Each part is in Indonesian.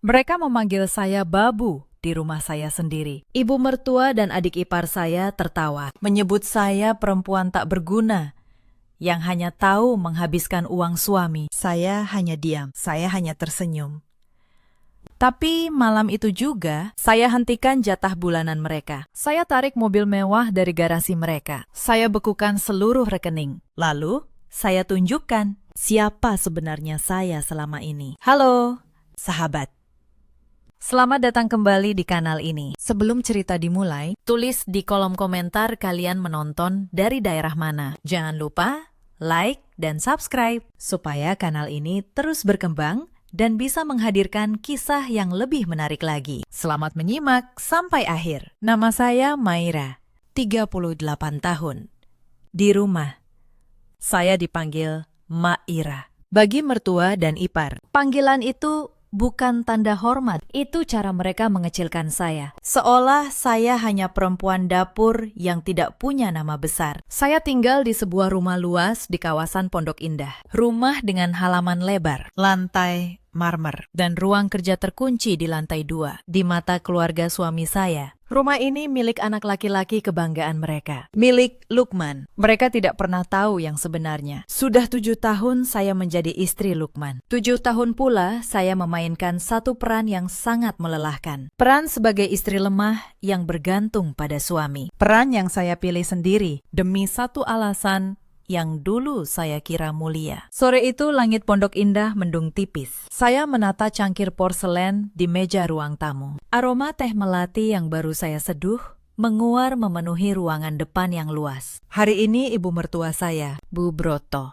Mereka memanggil saya Babu di rumah saya sendiri. Ibu mertua dan adik ipar saya tertawa, menyebut saya perempuan tak berguna yang hanya tahu menghabiskan uang suami. Saya hanya diam, saya hanya tersenyum. Tapi malam itu juga, saya hentikan jatah bulanan mereka. Saya tarik mobil mewah dari garasi mereka. Saya bekukan seluruh rekening. Lalu, saya tunjukkan siapa sebenarnya saya selama ini. Halo, sahabat. Selamat datang kembali di kanal ini. Sebelum cerita dimulai, tulis di kolom komentar kalian menonton dari daerah mana. Jangan lupa like dan subscribe supaya kanal ini terus berkembang dan bisa menghadirkan kisah yang lebih menarik lagi. Selamat menyimak sampai akhir. Nama saya Maira, 38 tahun. Di rumah, saya dipanggil Maira. Bagi mertua dan ipar, panggilan itu bukan tanda hormat. Itu cara mereka mengecilkan saya. Seolah saya hanya perempuan dapur yang tidak punya nama besar. Saya tinggal di sebuah rumah luas di kawasan Pondok Indah. Rumah dengan halaman lebar, lantai marmer, dan ruang kerja terkunci di lantai 2. Di mata keluarga suami saya, rumah ini milik anak laki-laki kebanggaan mereka. Milik Lukman. Mereka tidak pernah tahu yang sebenarnya. Sudah 7 tahun saya menjadi istri Lukman. 7 tahun pula saya memainkan satu peran yang sangat melelahkan. Peran sebagai istri lemah yang bergantung pada suami. Peran yang saya pilih sendiri demi satu alasan yang dulu saya kira mulia. Sore itu langit Pondok Indah mendung tipis. Saya menata cangkir porselen di meja ruang tamu. Aroma teh melati yang baru saya seduh menguar memenuhi ruangan depan yang luas. Hari ini ibu mertua saya, Bu Broto,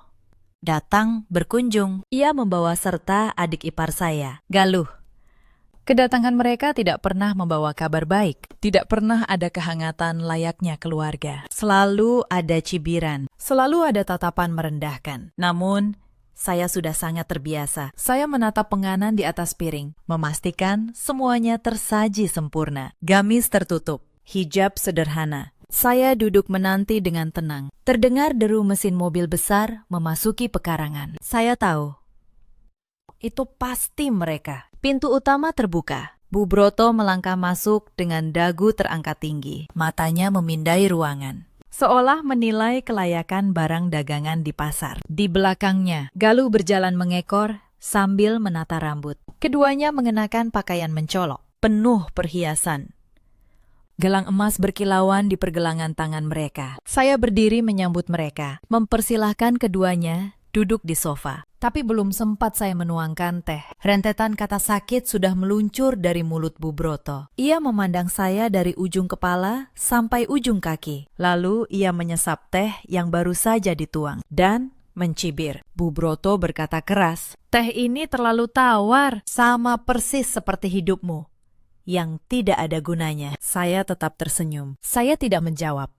datang berkunjung. Ia membawa serta adik ipar saya, Galuh. Kedatangan mereka tidak pernah membawa kabar baik. Tidak pernah ada kehangatan layaknya keluarga. Selalu ada cibiran. Selalu ada tatapan merendahkan. Namun, saya sudah sangat terbiasa. Saya menatap penganan di atas piring, memastikan semuanya tersaji sempurna. Gamis tertutup, hijab sederhana. Saya duduk menanti dengan tenang. Terdengar deru mesin mobil besar memasuki pekarangan. Saya tahu, itu pasti mereka. Pintu utama terbuka. Bu Broto melangkah masuk dengan dagu terangkat tinggi. Matanya memindai ruangan, seolah menilai kelayakan barang dagangan di pasar. Di belakangnya, Galuh berjalan mengekor sambil menata rambut. Keduanya mengenakan pakaian mencolok, penuh perhiasan. Gelang emas berkilauan di pergelangan tangan mereka. Saya berdiri menyambut mereka, mempersilahkan keduanya duduk di sofa. Tapi belum sempat saya menuangkan teh, rentetan kata sakit sudah meluncur dari mulut Bu Broto. Ia memandang saya dari ujung kepala sampai ujung kaki. Lalu ia menyesap teh yang baru saja dituang dan mencibir. Bu Broto berkata keras, "Teh ini terlalu tawar, sama persis seperti hidupmu yang tidak ada gunanya." Saya tetap tersenyum. Saya tidak menjawab.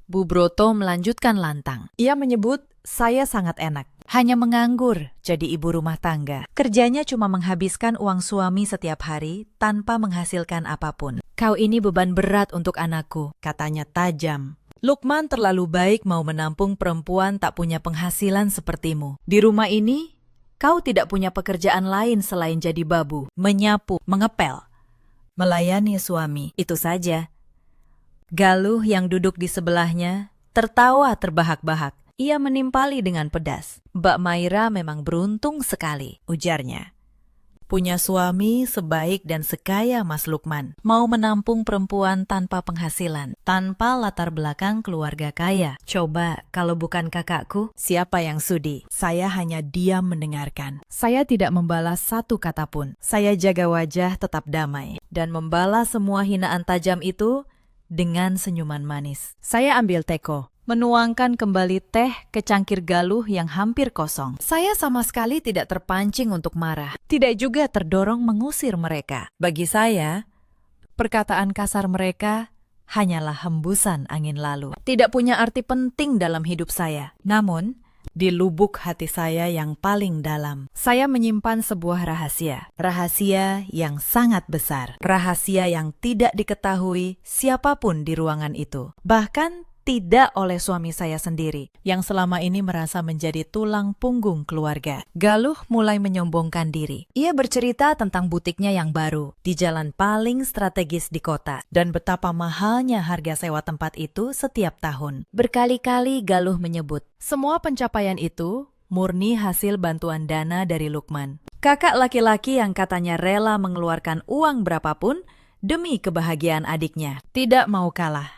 Bu Broto melanjutkan lantang. Ia menyebut saya sangat enak. Hanya menganggur jadi ibu rumah tangga. Kerjanya cuma menghabiskan uang suami setiap hari tanpa menghasilkan apapun. "Kau ini beban berat untuk anakku," katanya tajam. "Lukman terlalu baik mau menampung perempuan tak punya penghasilan sepertimu. Di rumah ini, kau tidak punya pekerjaan lain selain jadi babu, menyapu, mengepel, melayani suami. Itu saja." Galuh yang duduk di sebelahnya tertawa terbahak-bahak. Ia menimpali dengan pedas. "Mbak Maira memang beruntung sekali," ujarnya. "Punya suami sebaik dan sekaya Mas Lukman. Mau menampung perempuan tanpa penghasilan, tanpa latar belakang keluarga kaya. Coba kalau bukan kakakku, siapa yang sudi?" Saya hanya diam mendengarkan. Saya tidak membalas satu kata pun. Saya jaga wajah tetap damai dan membalas semua hinaan tajam itu dengan senyuman manis. Saya ambil teko, menuangkan kembali teh ke cangkir Galuh yang hampir kosong. Saya sama sekali tidak terpancing untuk marah, tidak juga terdorong mengusir mereka. Bagi saya, perkataan kasar mereka hanyalah hembusan angin lalu. Tidak punya arti penting dalam hidup saya. Namun, di lubuk hati saya yang paling dalam, saya menyimpan sebuah rahasia. Rahasia yang sangat besar. Rahasia yang tidak diketahui siapapun di ruangan itu. Bahkan tidak oleh suami saya sendiri, yang selama ini merasa menjadi tulang punggung keluarga. Galuh mulai menyombongkan diri. Ia bercerita tentang butiknya yang baru, di jalan paling strategis di kota, dan betapa mahalnya harga sewa tempat itu setiap tahun. Berkali-kali Galuh menyebut, semua pencapaian itu murni hasil bantuan dana dari Lukman. Kakak laki-laki yang katanya rela mengeluarkan uang berapapun demi kebahagiaan adiknya, tidak mau kalah.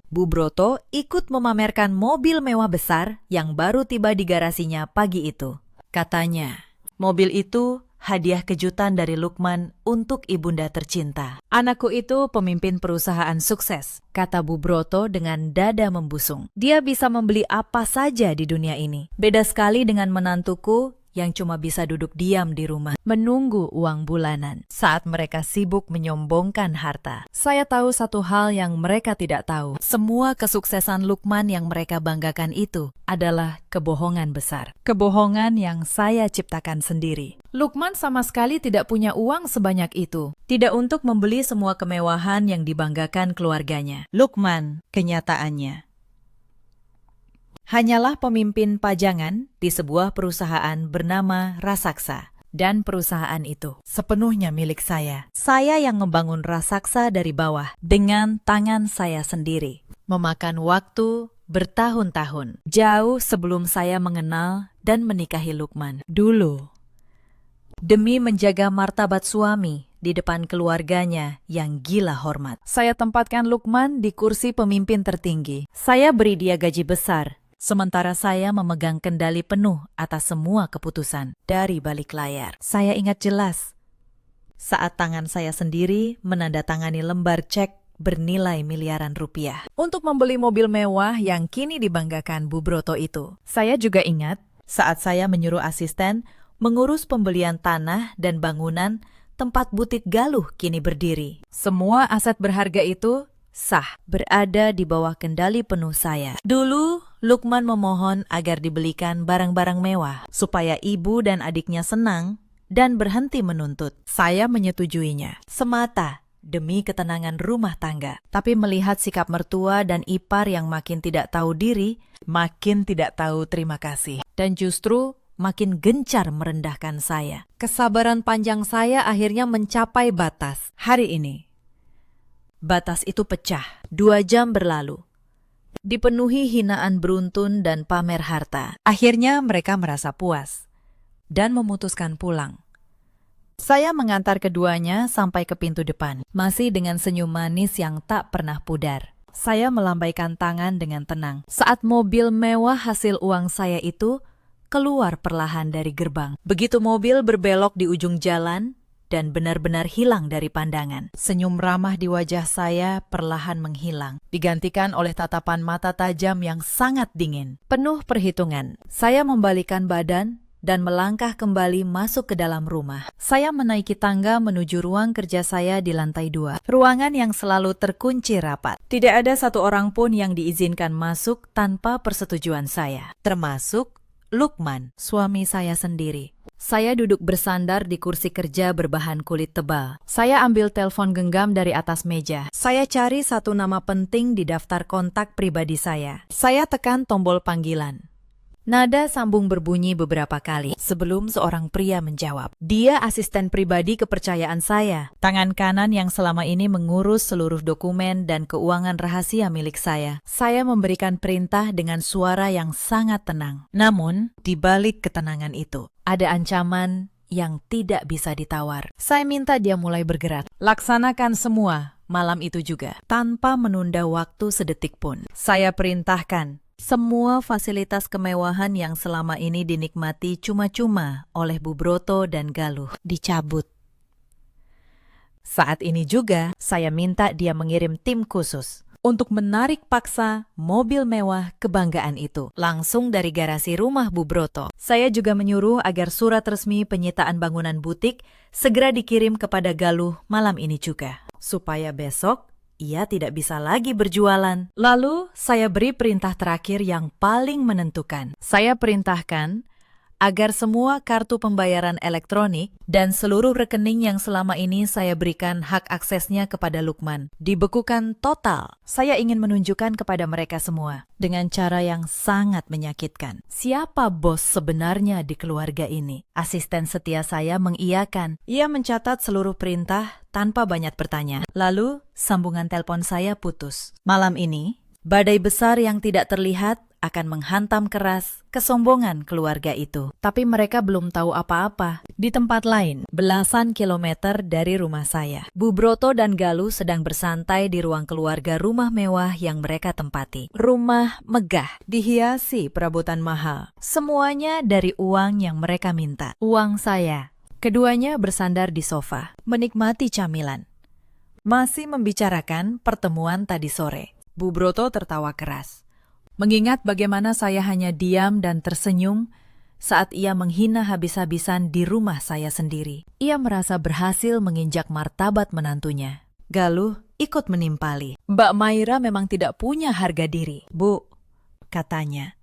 Bu Broto ikut memamerkan mobil mewah besar yang baru tiba di garasinya pagi itu. Katanya, mobil itu hadiah kejutan dari Lukman untuk ibunda tercinta. Anakku itu pemimpin perusahaan sukses, kata Bu Broto dengan dada membusung. Dia bisa membeli apa saja di dunia ini. Beda sekali dengan menantuku yang cuma bisa duduk diam di rumah, menunggu uang bulanan saat mereka sibuk menyombongkan harta. Saya tahu satu hal yang mereka tidak tahu. Semua kesuksesan Lukman yang mereka banggakan itu adalah kebohongan besar. Kebohongan yang saya ciptakan sendiri. Lukman sama sekali tidak punya uang sebanyak itu. Tidak untuk membeli semua kemewahan yang dibanggakan keluarganya. Lukman, kenyataannya, hanyalah pemimpin pajangan di sebuah perusahaan bernama Rasaksa. Dan perusahaan itu sepenuhnya milik saya. Saya yang membangun Rasaksa dari bawah dengan tangan saya sendiri. Memakan waktu bertahun-tahun. Jauh sebelum saya mengenal dan menikahi Lukman. Dulu, demi menjaga martabat suami di depan keluarganya yang gila hormat, saya tempatkan Lukman di kursi pemimpin tertinggi. Saya beri dia gaji besar, sementara saya memegang kendali penuh atas semua keputusan dari balik layar. Saya ingat jelas saat tangan saya sendiri menandatangani lembar cek bernilai miliaran rupiah untuk membeli mobil mewah yang kini dibanggakan Bu Broto itu. Saya juga ingat saat saya menyuruh asisten mengurus pembelian tanah dan bangunan tempat butik Galuh kini berdiri. Semua aset berharga itu sah berada di bawah kendali penuh saya. Dulu, Lukman memohon agar dibelikan barang-barang mewah supaya ibu dan adiknya senang dan berhenti menuntut. Saya menyetujuinya semata demi ketenangan rumah tangga. Tapi melihat sikap mertua dan ipar yang makin tidak tahu diri, makin tidak tahu terima kasih, dan justru makin gencar merendahkan saya. Kesabaran panjang saya akhirnya mencapai batas. Hari ini, batas itu pecah. 2 jam berlalu, dipenuhi hinaan beruntun dan pamer harta. Akhirnya mereka merasa puas dan memutuskan pulang. Saya mengantar keduanya sampai ke pintu depan, masih dengan senyum manis yang tak pernah pudar. Saya melambaikan tangan dengan tenang saat mobil mewah hasil uang saya itu keluar perlahan dari gerbang. Begitu mobil berbelok di ujung jalan dan benar-benar hilang dari pandangan, senyum ramah di wajah saya perlahan menghilang, digantikan oleh tatapan mata tajam yang sangat dingin. Penuh perhitungan, saya membalikan badan dan melangkah kembali masuk ke dalam rumah. Saya menaiki tangga menuju ruang kerja saya di lantai 2, ruangan yang selalu terkunci rapat. Tidak ada satu orang pun yang diizinkan masuk tanpa persetujuan saya, termasuk Lukman, suami saya sendiri. Saya duduk bersandar di kursi kerja berbahan kulit tebal. Saya ambil telepon genggam dari atas meja. Saya cari satu nama penting di daftar kontak pribadi saya. Saya tekan tombol panggilan. Nada sambung berbunyi beberapa kali sebelum seorang pria menjawab. Dia asisten pribadi kepercayaan saya, tangan kanan yang selama ini mengurus seluruh dokumen dan keuangan rahasia milik saya. Saya memberikan perintah dengan suara yang sangat tenang. Namun, di balik ketenangan itu, ada ancaman yang tidak bisa ditawar. Saya minta dia mulai bergerak. Laksanakan semua malam itu juga, tanpa menunda waktu sedetik pun. Saya perintahkan semua fasilitas kemewahan yang selama ini dinikmati cuma-cuma oleh Bu Broto dan Galuh dicabut. Saat ini juga, saya minta dia mengirim tim khusus untuk menarik paksa mobil mewah kebanggaan itu langsung dari garasi rumah Bu Broto. Saya juga menyuruh agar surat resmi penyitaan bangunan butik segera dikirim kepada Galuh malam ini juga, supaya besok ia tidak bisa lagi berjualan. Lalu, saya beri perintah terakhir yang paling menentukan. Saya perintahkan agar semua kartu pembayaran elektronik dan seluruh rekening yang selama ini saya berikan hak aksesnya kepada Lukman dibekukan total. Saya ingin menunjukkan kepada mereka semua dengan cara yang sangat menyakitkan siapa bos sebenarnya di keluarga ini. Asisten setia saya mengiyakan. Ia mencatat seluruh perintah tanpa banyak bertanya. Lalu sambungan telepon saya putus. Malam ini, badai besar yang tidak terlihat akan menghantam keras kesombongan keluarga itu. Tapi mereka belum tahu apa-apa. Di tempat lain, belasan kilometer dari rumah saya, Bu Broto dan Galuh sedang bersantai di ruang keluarga rumah mewah yang mereka tempati. Rumah megah, dihiasi perabotan mahal. Semuanya dari uang yang mereka minta. Uang saya. Keduanya bersandar di sofa, menikmati camilan. Masih membicarakan pertemuan tadi sore. Bu Broto tertawa keras. Mengingat bagaimana saya hanya diam dan tersenyum saat ia menghina habis-habisan di rumah saya sendiri. Ia merasa berhasil menginjak martabat menantunya. Galuh ikut menimpali. Mbak Maira memang tidak punya harga diri, Bu, katanya.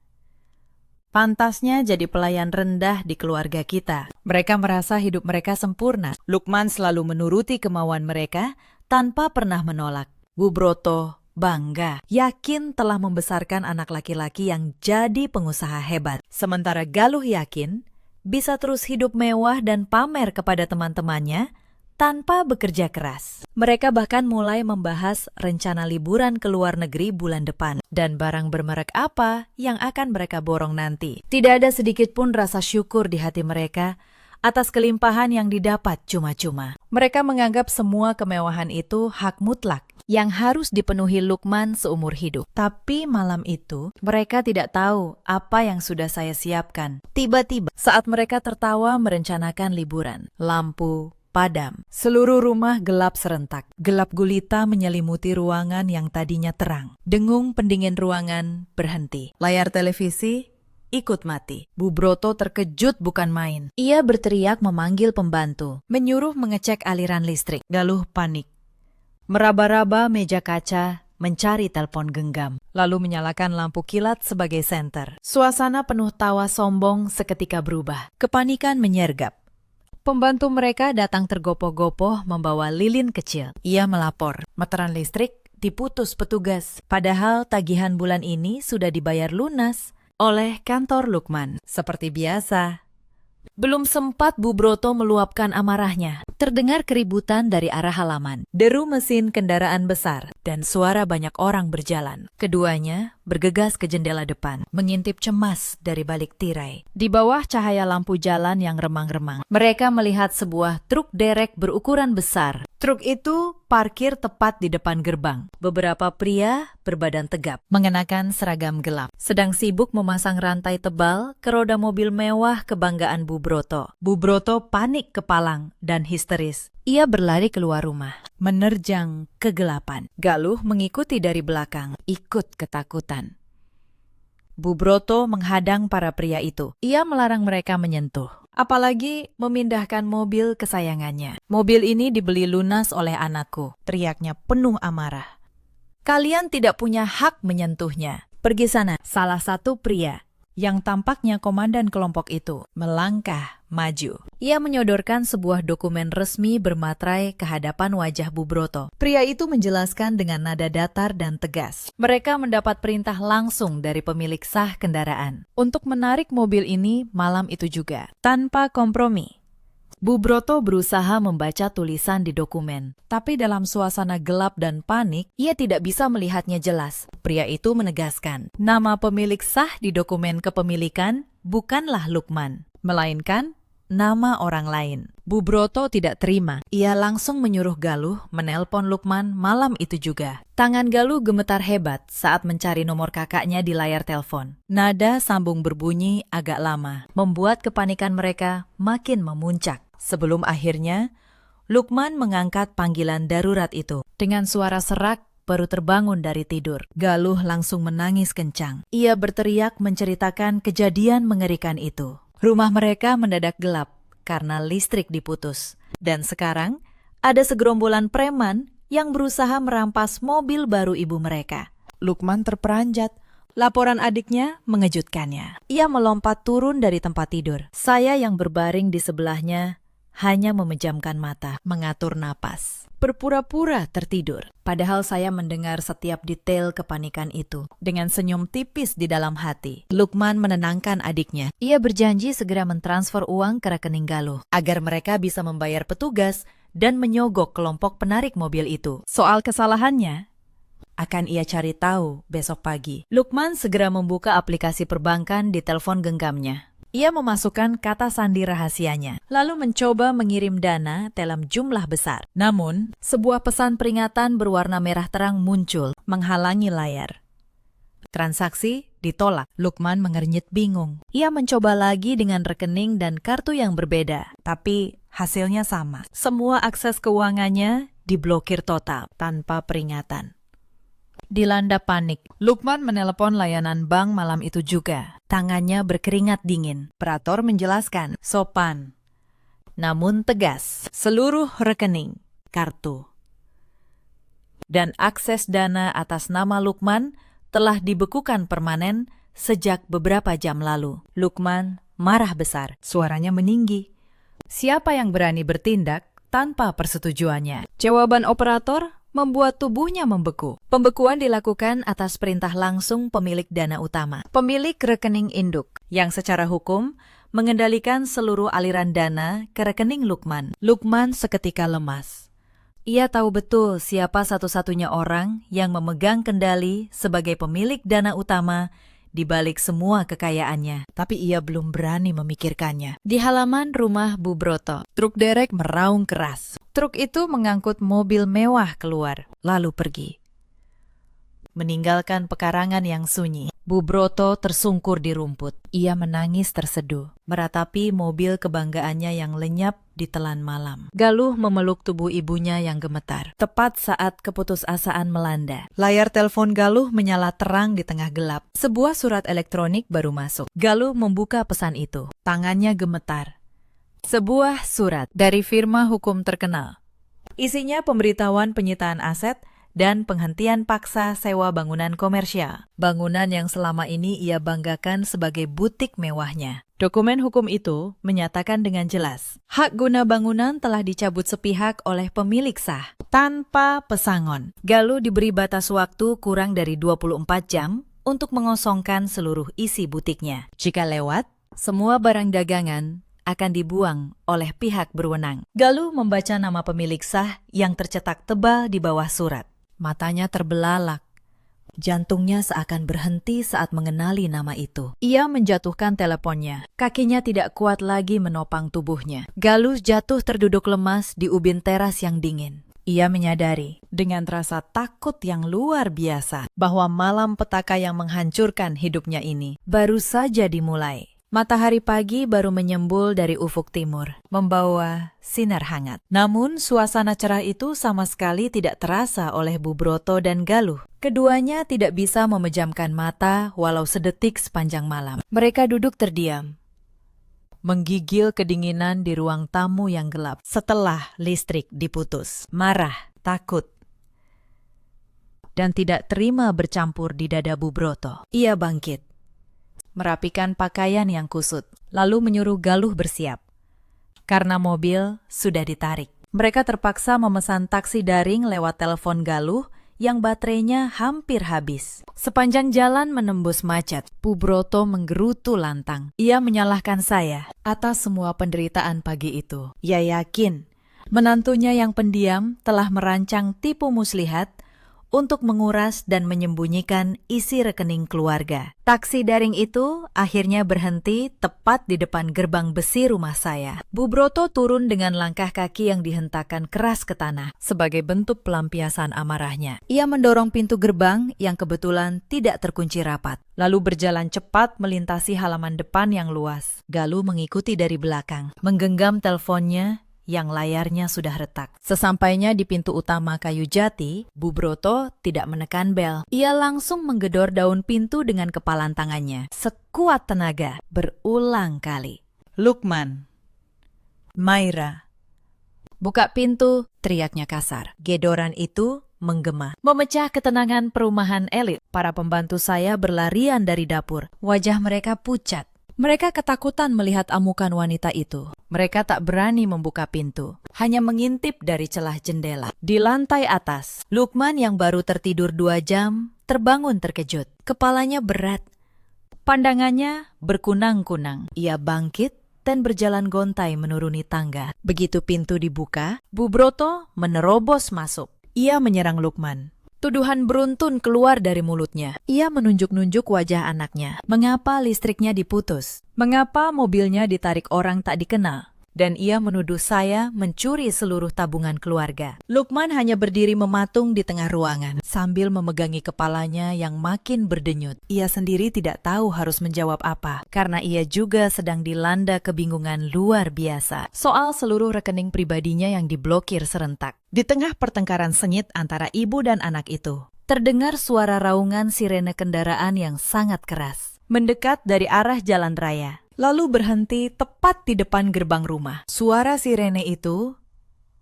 Pantasnya jadi pelayan rendah di keluarga kita. Mereka merasa hidup mereka sempurna. Lukman selalu menuruti kemauan mereka tanpa pernah menolak. Bu Broto bangga, yakin telah membesarkan anak laki-laki yang jadi pengusaha hebat. Sementara Galuh yakin bisa terus hidup mewah dan pamer kepada teman-temannya tanpa bekerja keras. Mereka bahkan mulai membahas rencana liburan ke luar negeri bulan depan dan barang bermerek apa yang akan mereka borong nanti. Tidak ada sedikit pun rasa syukur di hati mereka atas kelimpahan yang didapat cuma-cuma. Mereka menganggap semua kemewahan itu hak mutlak yang harus dipenuhi Lukman seumur hidup. Tapi malam itu, mereka tidak tahu apa yang sudah saya siapkan. Tiba-tiba, saat mereka tertawa merencanakan liburan, lampu padam. Seluruh rumah gelap serentak. Gelap gulita menyelimuti ruangan yang tadinya terang. Dengung pendingin ruangan berhenti. Layar televisi ikut mati. Bu Broto terkejut bukan main. Ia berteriak memanggil pembantu, menyuruh mengecek aliran listrik. Galuh panik. Meraba-raba meja kaca, mencari telepon genggam, lalu menyalakan lampu kilat sebagai senter. Suasana penuh tawa sombong seketika berubah. Kepanikan menyergap. Pembantu mereka datang tergopoh-gopoh membawa lilin kecil. Ia melapor, meteran listrik diputus petugas. Padahal tagihan bulan ini sudah dibayar lunas oleh kantor Lukman. Seperti biasa, belum sempat Bu Broto meluapkan amarahnya. Terdengar keributan dari arah halaman, deru mesin kendaraan besar, dan suara banyak orang berjalan. Keduanya bergegas ke jendela depan, mengintip cemas dari balik tirai. Di bawah cahaya lampu jalan yang remang-remang, mereka melihat sebuah truk derek berukuran besar. Truk itu parkir tepat di depan gerbang. Beberapa pria berbadan tegap, mengenakan seragam gelap, sedang sibuk memasang rantai tebal ke roda mobil mewah kebanggaan Bu Broto. Bu Broto panik kepalang dan histeris. Ia berlari keluar rumah, menerjang kegelapan. Galuh mengikuti dari belakang, ikut ketakutan. Bu Broto menghadang para pria itu. Ia melarang mereka menyentuh, apalagi memindahkan mobil kesayangannya. Mobil ini dibeli lunas oleh anakku, teriaknya penuh amarah. Kalian tidak punya hak menyentuhnya. Pergi sana. Salah satu pria, yang tampaknya komandan kelompok itu, melangkah maju. Ia menyodorkan sebuah dokumen resmi bermaterai ke hadapan wajah Bu Broto. Pria itu menjelaskan dengan nada datar dan tegas. Mereka mendapat perintah langsung dari pemilik sah kendaraan untuk menarik mobil ini malam itu juga, tanpa kompromi. Bu Broto berusaha membaca tulisan di dokumen, tapi dalam suasana gelap dan panik, ia tidak bisa melihatnya jelas. Pria itu menegaskan, nama pemilik sah di dokumen kepemilikan bukanlah Lukman, melainkan nama orang lain. Bu Broto tidak terima. Ia langsung menyuruh Galuh menelpon Lukman malam itu juga. Tangan Galuh gemetar hebat saat mencari nomor kakaknya di layar telepon. Nada sambung berbunyi agak lama, membuat kepanikan mereka makin memuncak. Sebelum akhirnya, Lukman mengangkat panggilan darurat itu. Dengan suara serak, baru terbangun dari tidur. Galuh langsung menangis kencang. Ia berteriak menceritakan kejadian mengerikan itu. Rumah mereka mendadak gelap karena listrik diputus. Dan sekarang, ada segerombolan preman yang berusaha merampas mobil baru ibu mereka. Lukman terperanjat, Laporan adiknya mengejutkannya. Ia melompat turun dari tempat tidur. Saya yang berbaring di sebelahnya hanya memejamkan mata, mengatur napas, berpura-pura tertidur. Padahal saya mendengar setiap detail kepanikan itu. Dengan senyum tipis di dalam hati, Lukman menenangkan adiknya. Ia berjanji segera mentransfer uang ke rekening Galuh, agar mereka bisa membayar petugas dan menyogok kelompok penarik mobil itu. Soal kesalahannya akan ia cari tahu besok pagi. Lukman segera membuka aplikasi perbankan di telepon genggamnya. Ia memasukkan kata sandi rahasianya, lalu mencoba mengirim dana dalam jumlah besar. Namun, sebuah pesan peringatan berwarna merah terang muncul, menghalangi layar. Transaksi ditolak. Lukman mengernyit bingung. Ia mencoba lagi dengan rekening dan kartu yang berbeda, tapi hasilnya sama. Semua akses keuangannya diblokir total, tanpa peringatan. Dilanda panik, Lukman menelepon layanan bank malam itu juga. Tangannya berkeringat dingin. Operator menjelaskan, sopan, namun tegas, seluruh rekening, kartu, dan akses dana atas nama Lukman telah dibekukan permanen sejak beberapa jam lalu. Lukman marah besar, suaranya meninggi. Siapa yang berani bertindak tanpa persetujuannya? Jawaban operator membuat tubuhnya membeku. Pembekuan dilakukan atas perintah langsung pemilik dana utama, pemilik rekening induk, yang secara hukum mengendalikan seluruh aliran dana ke rekening Lukman. Lukman seketika lemas. Ia tahu betul siapa satu-satunya orang yang memegang kendali sebagai pemilik dana utama di balik semua kekayaannya, tapi ia belum berani memikirkannya. Di halaman rumah Bu Broto, truk derek meraung keras. Truk itu mengangkut mobil mewah keluar, lalu pergi, meninggalkan pekarangan yang sunyi. Bu Broto tersungkur di rumput. Ia menangis terseduh, meratapi mobil kebanggaannya yang lenyap di telan malam. Galuh memeluk tubuh ibunya yang gemetar. Tepat saat keputusasaan melanda, layar telepon Galuh menyala terang di tengah gelap. Sebuah surat elektronik baru masuk. Galuh membuka pesan itu. Tangannya gemetar. Sebuah surat dari firma hukum terkenal. Isinya pemberitahuan penyitaan aset dan penghentian paksa sewa bangunan komersial. Bangunan yang selama ini ia banggakan sebagai butik mewahnya. Dokumen hukum itu menyatakan dengan jelas, hak guna bangunan telah dicabut sepihak oleh pemilik sah, tanpa pesangon. Galuh diberi batas waktu kurang dari 24 jam untuk mengosongkan seluruh isi butiknya. Jika lewat, semua barang dagangan akan dibuang oleh pihak berwenang. Galuh membaca nama pemilik sah yang tercetak tebal di bawah surat. Matanya terbelalak. Jantungnya seakan berhenti saat mengenali nama itu. Ia menjatuhkan teleponnya. Kakinya tidak kuat lagi menopang tubuhnya. Galuh jatuh terduduk lemas di ubin teras yang dingin. Ia menyadari dengan rasa takut yang luar biasa bahwa malam petaka yang menghancurkan hidupnya ini baru saja dimulai. Matahari pagi baru menyembul dari ufuk timur, membawa sinar hangat. Namun, suasana cerah itu sama sekali tidak terasa oleh Bu Broto dan Galuh. Keduanya tidak bisa memejamkan mata walau sedetik sepanjang malam. Mereka duduk terdiam, menggigil kedinginan di ruang tamu yang gelap setelah listrik diputus. Marah, takut, dan tidak terima bercampur di dada Bu Broto. Ia bangkit, merapikan pakaian yang kusut, lalu menyuruh Galuh bersiap. Karena mobil sudah ditarik, mereka terpaksa memesan taksi daring lewat telepon Galuh yang baterainya hampir habis. Sepanjang jalan menembus macet, Bu Broto menggerutu lantang. Ia menyalahkan saya atas semua penderitaan pagi itu. Ia yakin menantunya yang pendiam telah merancang tipu muslihat untuk menguras dan menyembunyikan isi rekening keluarga. Taksi daring itu akhirnya berhenti tepat di depan gerbang besi rumah saya. Bu Broto turun dengan langkah kaki yang dihentakkan keras ke tanah sebagai bentuk pelampiasan amarahnya. Ia mendorong pintu gerbang yang kebetulan tidak terkunci rapat, lalu berjalan cepat melintasi halaman depan yang luas. Galuh mengikuti dari belakang, menggenggam teleponnya yang layarnya sudah retak. Sesampainya di pintu utama kayu jati, Bu Broto tidak menekan bel. Ia langsung menggedor daun pintu dengan kepalan tangannya, sekuat tenaga, berulang kali. Lukman, Maira, buka pintu, teriaknya kasar. Gedoran itu menggema. Memecah ketenangan perumahan elit, para pembantu saya berlarian dari dapur. Wajah mereka pucat. Mereka ketakutan melihat amukan wanita itu. Mereka tak berani membuka pintu, hanya mengintip dari celah jendela. Di lantai atas, Lukman yang baru tertidur 2 jam, terbangun terkejut. Kepalanya berat. Pandangannya berkunang-kunang. Ia bangkit dan berjalan gontai menuruni tangga. Begitu pintu dibuka, Bu Broto menerobos masuk. Ia menyerang Lukman. Tuduhan beruntun keluar dari mulutnya. Ia menunjuk-nunjuk wajah anaknya. Mengapa listriknya diputus? Mengapa mobilnya ditarik orang tak dikenal? Dan ia menuduh saya mencuri seluruh tabungan keluarga. Lukman hanya berdiri mematung di tengah ruangan, sambil memegangi kepalanya yang makin berdenyut. Ia sendiri tidak tahu harus menjawab apa, karena ia juga sedang dilanda kebingungan luar biasa soal seluruh rekening pribadinya yang diblokir serentak. Di tengah pertengkaran sengit antara ibu dan anak itu, terdengar suara raungan sirene kendaraan yang sangat keras, mendekat dari arah jalan raya. Lalu berhenti tepat di depan gerbang rumah. Suara sirene itu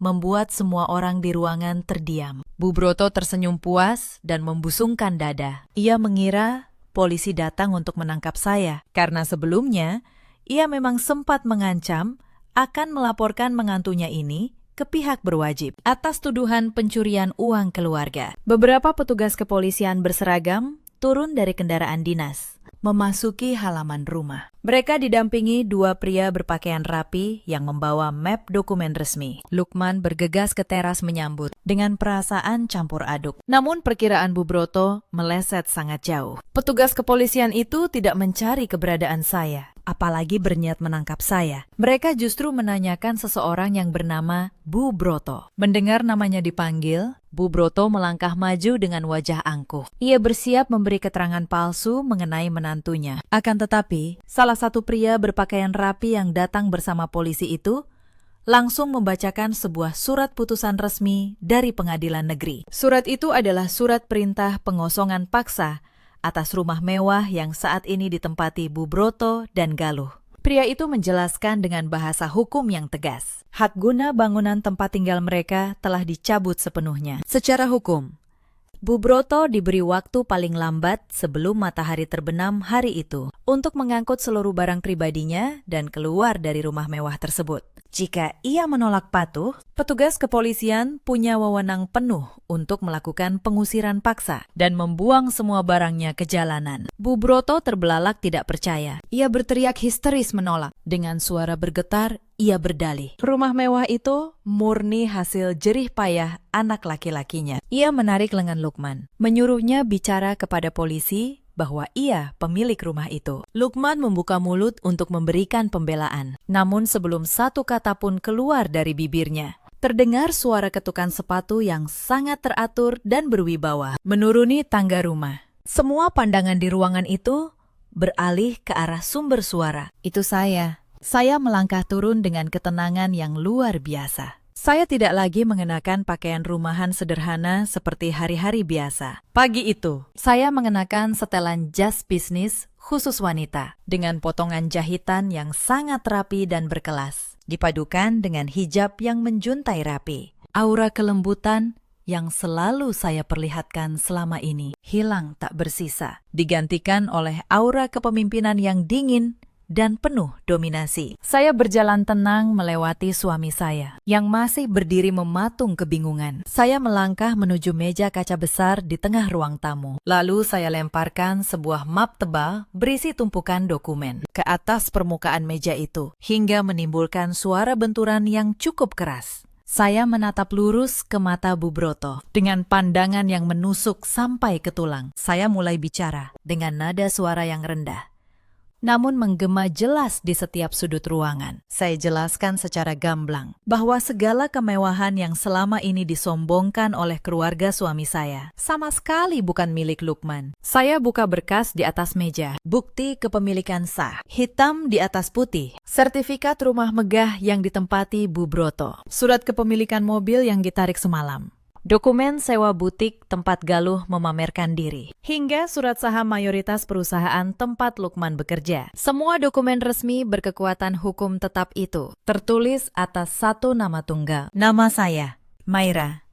membuat semua orang di ruangan terdiam. Bu Broto tersenyum puas dan membusungkan dada. Ia mengira polisi datang untuk menangkap saya, karena sebelumnya ia memang sempat mengancam akan melaporkan menantunya ini ke pihak berwajib atas tuduhan pencurian uang keluarga. Beberapa petugas kepolisian berseragam turun dari kendaraan dinas, memasuki halaman rumah. Mereka didampingi 2 pria berpakaian rapi yang membawa map dokumen resmi. Lukman bergegas ke teras menyambut dengan perasaan campur aduk. Namun perkiraan Bu Broto meleset sangat jauh. Petugas kepolisian itu tidak mencari keberadaan saya, apalagi berniat menangkap saya. Mereka justru menanyakan seseorang yang bernama Bu Broto. Mendengar namanya dipanggil, Bu Broto melangkah maju dengan wajah angkuh. Ia bersiap memberi keterangan palsu mengenai menantunya. Akan tetapi, salah satu pria berpakaian rapi yang datang bersama polisi itu langsung membacakan sebuah surat putusan resmi dari pengadilan negeri. Surat itu adalah surat perintah pengosongan paksa atas rumah mewah yang saat ini ditempati Bu Broto dan Galuh. Pria itu menjelaskan dengan bahasa hukum yang tegas. Hak guna bangunan tempat tinggal mereka telah dicabut sepenuhnya. Secara hukum, Bu Broto diberi waktu paling lambat sebelum matahari terbenam hari itu untuk mengangkut seluruh barang pribadinya dan keluar dari rumah mewah tersebut. Jika ia menolak patuh, petugas kepolisian punya wewenang penuh untuk melakukan pengusiran paksa dan membuang semua barangnya ke jalanan. Bu Broto terbelalak tidak percaya. Ia berteriak histeris menolak. Dengan suara bergetar, ia berdalih. Rumah mewah itu murni hasil jerih payah anak laki-lakinya. Ia menarik lengan Lukman, menyuruhnya bicara kepada polisi bahwa ia pemilik rumah itu. Lukman membuka mulut untuk memberikan pembelaan. Namun sebelum satu kata pun keluar dari bibirnya, terdengar suara ketukan sepatu yang sangat teratur dan berwibawa menuruni tangga rumah. Semua pandangan di ruangan itu beralih ke arah sumber suara. Itu saya. Saya melangkah turun dengan ketenangan yang luar biasa. Saya tidak lagi mengenakan pakaian rumahan sederhana seperti hari-hari biasa. Pagi itu, saya mengenakan setelan jas bisnis khusus wanita dengan potongan jahitan yang sangat rapi dan berkelas, dipadukan dengan hijab yang menjuntai rapi. Aura kelembutan yang selalu saya perlihatkan selama ini hilang tak bersisa, digantikan oleh aura kepemimpinan yang dingin dan penuh dominasi. Saya berjalan tenang melewati suami saya yang masih berdiri mematung kebingungan. Saya melangkah menuju meja kaca besar di tengah ruang tamu. Lalu saya lemparkan sebuah map tebal berisi tumpukan dokumen ke atas permukaan meja itu hingga menimbulkan suara benturan yang cukup keras. Saya menatap lurus ke mata Bu Broto dengan pandangan yang menusuk sampai ke tulang. Saya mulai bicara dengan nada suara yang rendah, namun menggema jelas di setiap sudut ruangan. Saya jelaskan secara gamblang bahwa segala kemewahan yang selama ini disombongkan oleh keluarga suami saya sama sekali bukan milik Lukman. Saya buka berkas di atas meja, bukti kepemilikan sah, hitam di atas putih, sertifikat rumah megah yang ditempati Bu Broto, surat kepemilikan mobil yang ditarik semalam, dokumen sewa butik tempat Galuh memamerkan diri, hingga surat saham mayoritas perusahaan tempat Lukman bekerja. Semua dokumen resmi berkekuatan hukum tetap itu tertulis atas satu nama tunggal. Nama saya, Maira.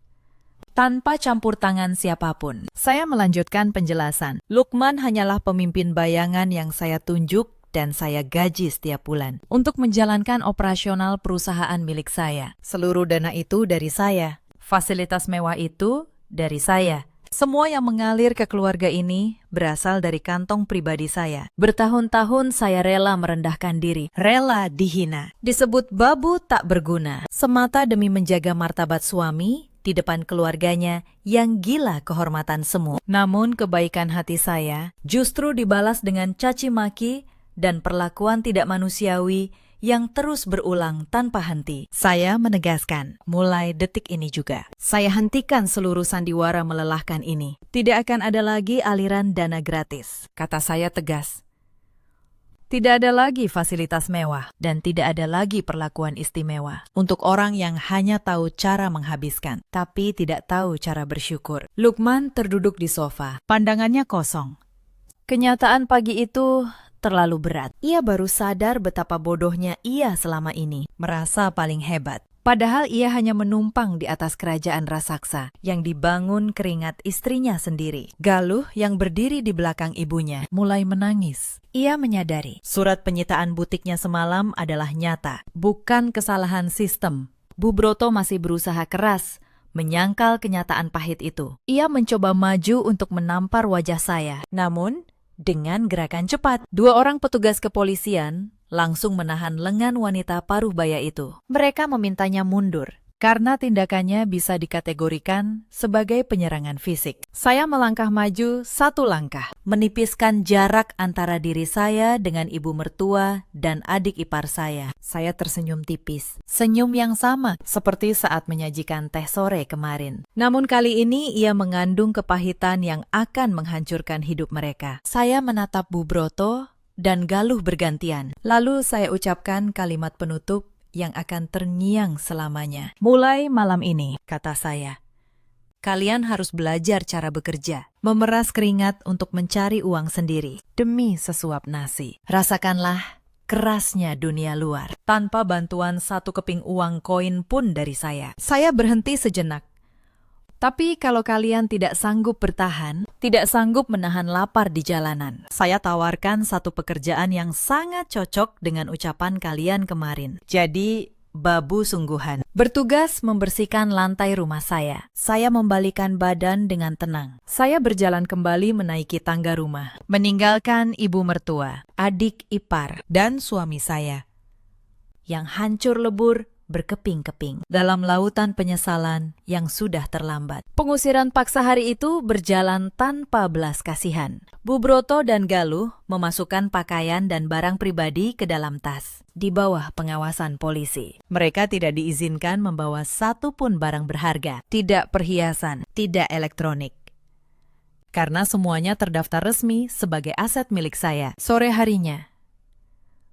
tanpa campur tangan siapapun. Saya melanjutkan penjelasan. Lukman hanyalah pemimpin bayangan yang saya tunjuk dan saya gaji setiap bulan untuk menjalankan operasional perusahaan milik saya. Seluruh dana itu dari saya. Fasilitas mewah itu dari saya. Semua yang mengalir ke keluarga ini berasal dari kantong pribadi saya. Bertahun-tahun saya rela merendahkan diri, rela dihina. Disebut babu tak berguna, semata demi menjaga martabat suami di depan keluarganya yang gila kehormatan semu. Namun kebaikan hati saya justru dibalas dengan caci maki dan perlakuan tidak manusiawi yang terus berulang tanpa henti. Saya menegaskan, mulai detik ini juga, saya hentikan seluruh sandiwara melelahkan ini. Tidak akan ada lagi aliran dana gratis, kata saya tegas. Tidak ada lagi fasilitas mewah dan tidak ada lagi perlakuan istimewa untuk orang yang hanya tahu cara menghabiskan, tapi tidak tahu cara bersyukur. Lukman terduduk di sofa, pandangannya kosong. Kenyataan pagi itu terlalu berat. Ia baru sadar betapa bodohnya ia selama ini, merasa paling hebat. Padahal ia hanya menumpang di atas kerajaan raksasa yang dibangun keringat istrinya sendiri. Galuh yang berdiri di belakang ibunya mulai menangis. Ia menyadari surat penyitaan butiknya semalam adalah nyata, bukan kesalahan sistem. Bu Broto masih berusaha keras menyangkal kenyataan pahit itu. Ia mencoba maju untuk menampar wajah saya, namun dengan gerakan cepat, 2 orang petugas kepolisian langsung menahan lengan wanita paruh baya itu. Mereka memintanya mundur karena tindakannya bisa dikategorikan sebagai penyerangan fisik. Saya melangkah maju 1 langkah, menipiskan jarak antara diri saya dengan ibu mertua dan adik ipar saya. Saya tersenyum tipis, senyum yang sama seperti saat menyajikan teh sore kemarin. Namun kali ini ia mengandung kepahitan yang akan menghancurkan hidup mereka. Saya menatap Bu Broto dan Galuh bergantian. Lalu saya ucapkan kalimat penutup yang akan terngiang selamanya. Mulai malam ini, kata saya, kalian harus belajar cara bekerja, memeras keringat untuk mencari uang sendiri, demi sesuap nasi. Rasakanlah kerasnya dunia luar, tanpa bantuan 1 keping uang koin pun dari saya. Saya berhenti sejenak. Tapi kalau kalian tidak sanggup bertahan, tidak sanggup menahan lapar di jalanan, saya tawarkan 1 pekerjaan yang sangat cocok dengan ucapan kalian kemarin. Jadi, babu sungguhan. Bertugas membersihkan lantai rumah saya. Saya membalikan badan dengan tenang. Saya berjalan kembali menaiki tangga rumah, meninggalkan ibu mertua, adik ipar, dan suami saya yang hancur lebur berkeping-keping dalam lautan penyesalan yang sudah terlambat. Pengusiran paksa hari itu berjalan tanpa belas kasihan. Bu Broto dan Galuh memasukkan pakaian dan barang pribadi ke dalam tas di bawah pengawasan polisi. Mereka tidak diizinkan membawa 1 pun barang berharga, tidak perhiasan, tidak elektronik, karena semuanya terdaftar resmi sebagai aset milik saya. Sore harinya,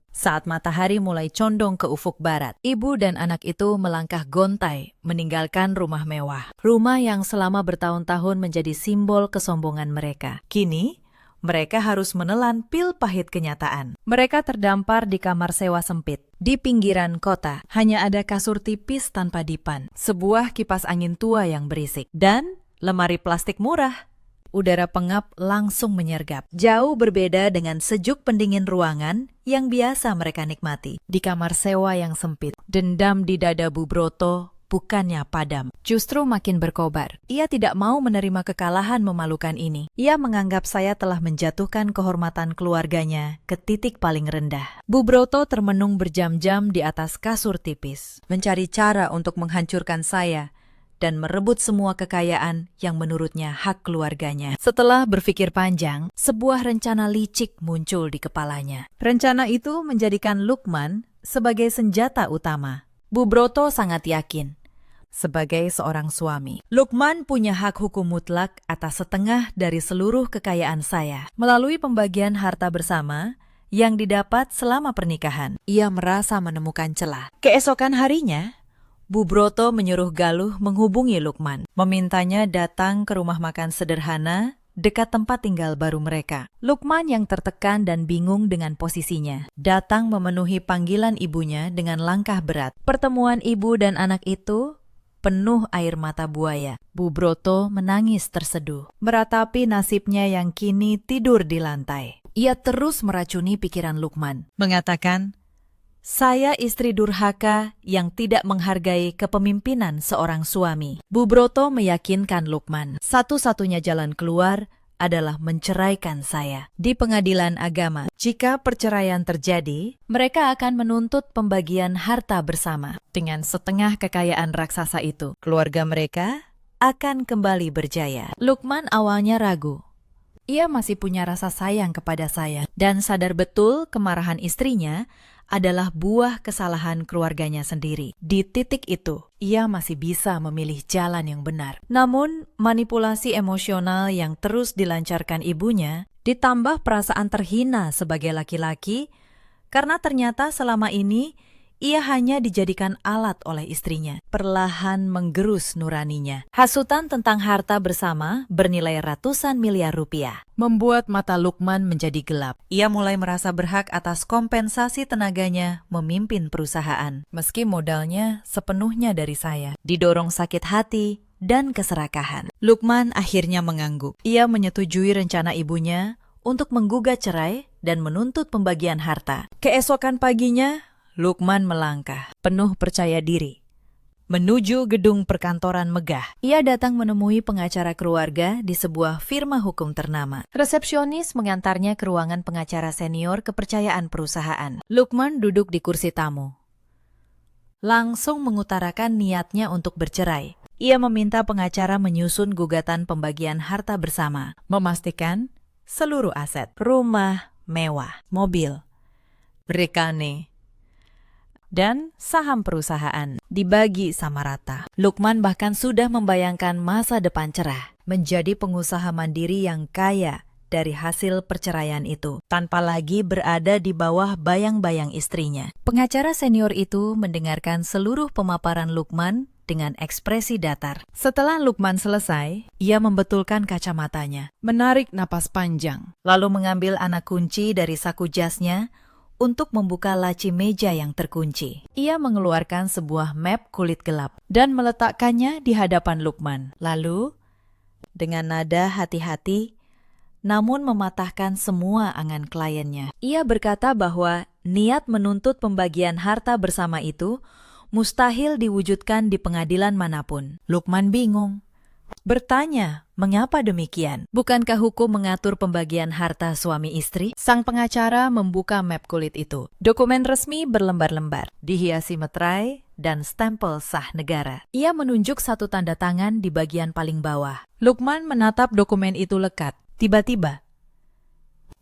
saat matahari mulai condong ke ufuk barat, ibu dan anak itu melangkah gontai meninggalkan rumah mewah. Rumah yang selama bertahun-tahun menjadi simbol kesombongan mereka. Kini, mereka harus menelan pil pahit kenyataan. Mereka terdampar di kamar sewa sempit. Di pinggiran kota, hanya ada kasur tipis tanpa dipan, sebuah kipas angin tua yang berisik, dan lemari plastik murah. Udara pengap langsung menyergap. Jauh berbeda dengan sejuk pendingin ruangan yang biasa mereka nikmati. Di kamar sewa yang sempit, dendam di dada Bu Broto bukannya padam, justru makin berkobar. Ia tidak mau menerima kekalahan memalukan ini. Ia menganggap saya telah menjatuhkan kehormatan keluarganya ke titik paling rendah. Bu Broto termenung berjam-jam di atas kasur tipis, mencari cara untuk menghancurkan saya dan merebut semua kekayaan yang menurutnya hak keluarganya. Setelah berpikir panjang, sebuah rencana licik muncul di kepalanya. Rencana itu menjadikan Lukman sebagai senjata utama. Bu Broto sangat yakin, sebagai seorang suami, Lukman punya hak hukum mutlak atas setengah dari seluruh kekayaan saya. Melalui pembagian harta bersama yang didapat selama pernikahan, ia merasa menemukan celah. Keesokan harinya, Bu Broto menyuruh Galuh menghubungi Lukman, memintanya datang ke rumah makan sederhana dekat tempat tinggal baru mereka. Lukman yang tertekan dan bingung dengan posisinya, datang memenuhi panggilan ibunya dengan langkah berat. Pertemuan ibu dan anak itu penuh air mata buaya. Bu Broto menangis terseduh, meratapi nasibnya yang kini tidur di lantai. Ia terus meracuni pikiran Lukman, mengatakan, "Saya istri durhaka yang tidak menghargai kepemimpinan seorang suami." Bu Broto meyakinkan Lukman, satu-satunya jalan keluar adalah menceraikan saya. Di pengadilan agama, jika perceraian terjadi, mereka akan menuntut pembagian harta bersama. Dengan setengah kekayaan raksasa itu, keluarga mereka akan kembali berjaya. Lukman awalnya ragu. Ia masih punya rasa sayang kepada saya dan sadar betul kemarahan istrinya adalah buah kesalahan keluarganya sendiri. Di titik itu, ia masih bisa memilih jalan yang benar. Namun, manipulasi emosional yang terus dilancarkan ibunya, ditambah perasaan terhina sebagai laki-laki, karena ternyata selama ini ia hanya dijadikan alat oleh istrinya, perlahan menggerus nuraninya. Hasutan tentang harta bersama bernilai ratusan miliar rupiah membuat mata Lukman menjadi gelap. Ia mulai merasa berhak atas kompensasi tenaganya memimpin perusahaan, meski modalnya sepenuhnya dari saya. Didorong sakit hati dan keserakahan, Lukman akhirnya mengangguk. Ia menyetujui rencana ibunya untuk menggugat cerai dan menuntut pembagian harta. Keesokan paginya, Lukman melangkah, penuh percaya diri, menuju gedung perkantoran megah. Ia datang menemui pengacara keluarga di sebuah firma hukum ternama. Resepsionis mengantarnya ke ruangan pengacara senior kepercayaan perusahaan. Lukman duduk di kursi tamu. Langsung mengutarakan niatnya untuk bercerai. Ia meminta pengacara menyusun gugatan pembagian harta bersama, memastikan seluruh aset, rumah mewah, mobil, rekane, dan saham perusahaan dibagi sama rata. Lukman bahkan sudah membayangkan masa depan cerah, menjadi pengusaha mandiri yang kaya dari hasil perceraian itu, tanpa lagi berada di bawah bayang-bayang istrinya. Pengacara senior itu mendengarkan seluruh pemaparan Lukman dengan ekspresi datar. Setelah Lukman selesai, ia membetulkan kacamatanya, menarik napas panjang, lalu mengambil anak kunci dari saku jasnya untuk membuka laci meja yang terkunci. Ia mengeluarkan sebuah map kulit gelap dan meletakkannya di hadapan Lukman. Lalu, dengan nada hati-hati, namun mematahkan semua angan kliennya, ia berkata bahwa niat menuntut pembagian harta bersama itu mustahil diwujudkan di pengadilan manapun. Lukman bingung, bertanya, mengapa demikian? Bukankah hukum mengatur pembagian harta suami istri? Sang pengacara membuka map kulit itu. Dokumen resmi berlembar-lembar, dihiasi meterai dan stempel sah negara. Ia menunjuk satu tanda tangan di bagian paling bawah. Lukman menatap dokumen itu lekat. Tiba-tiba,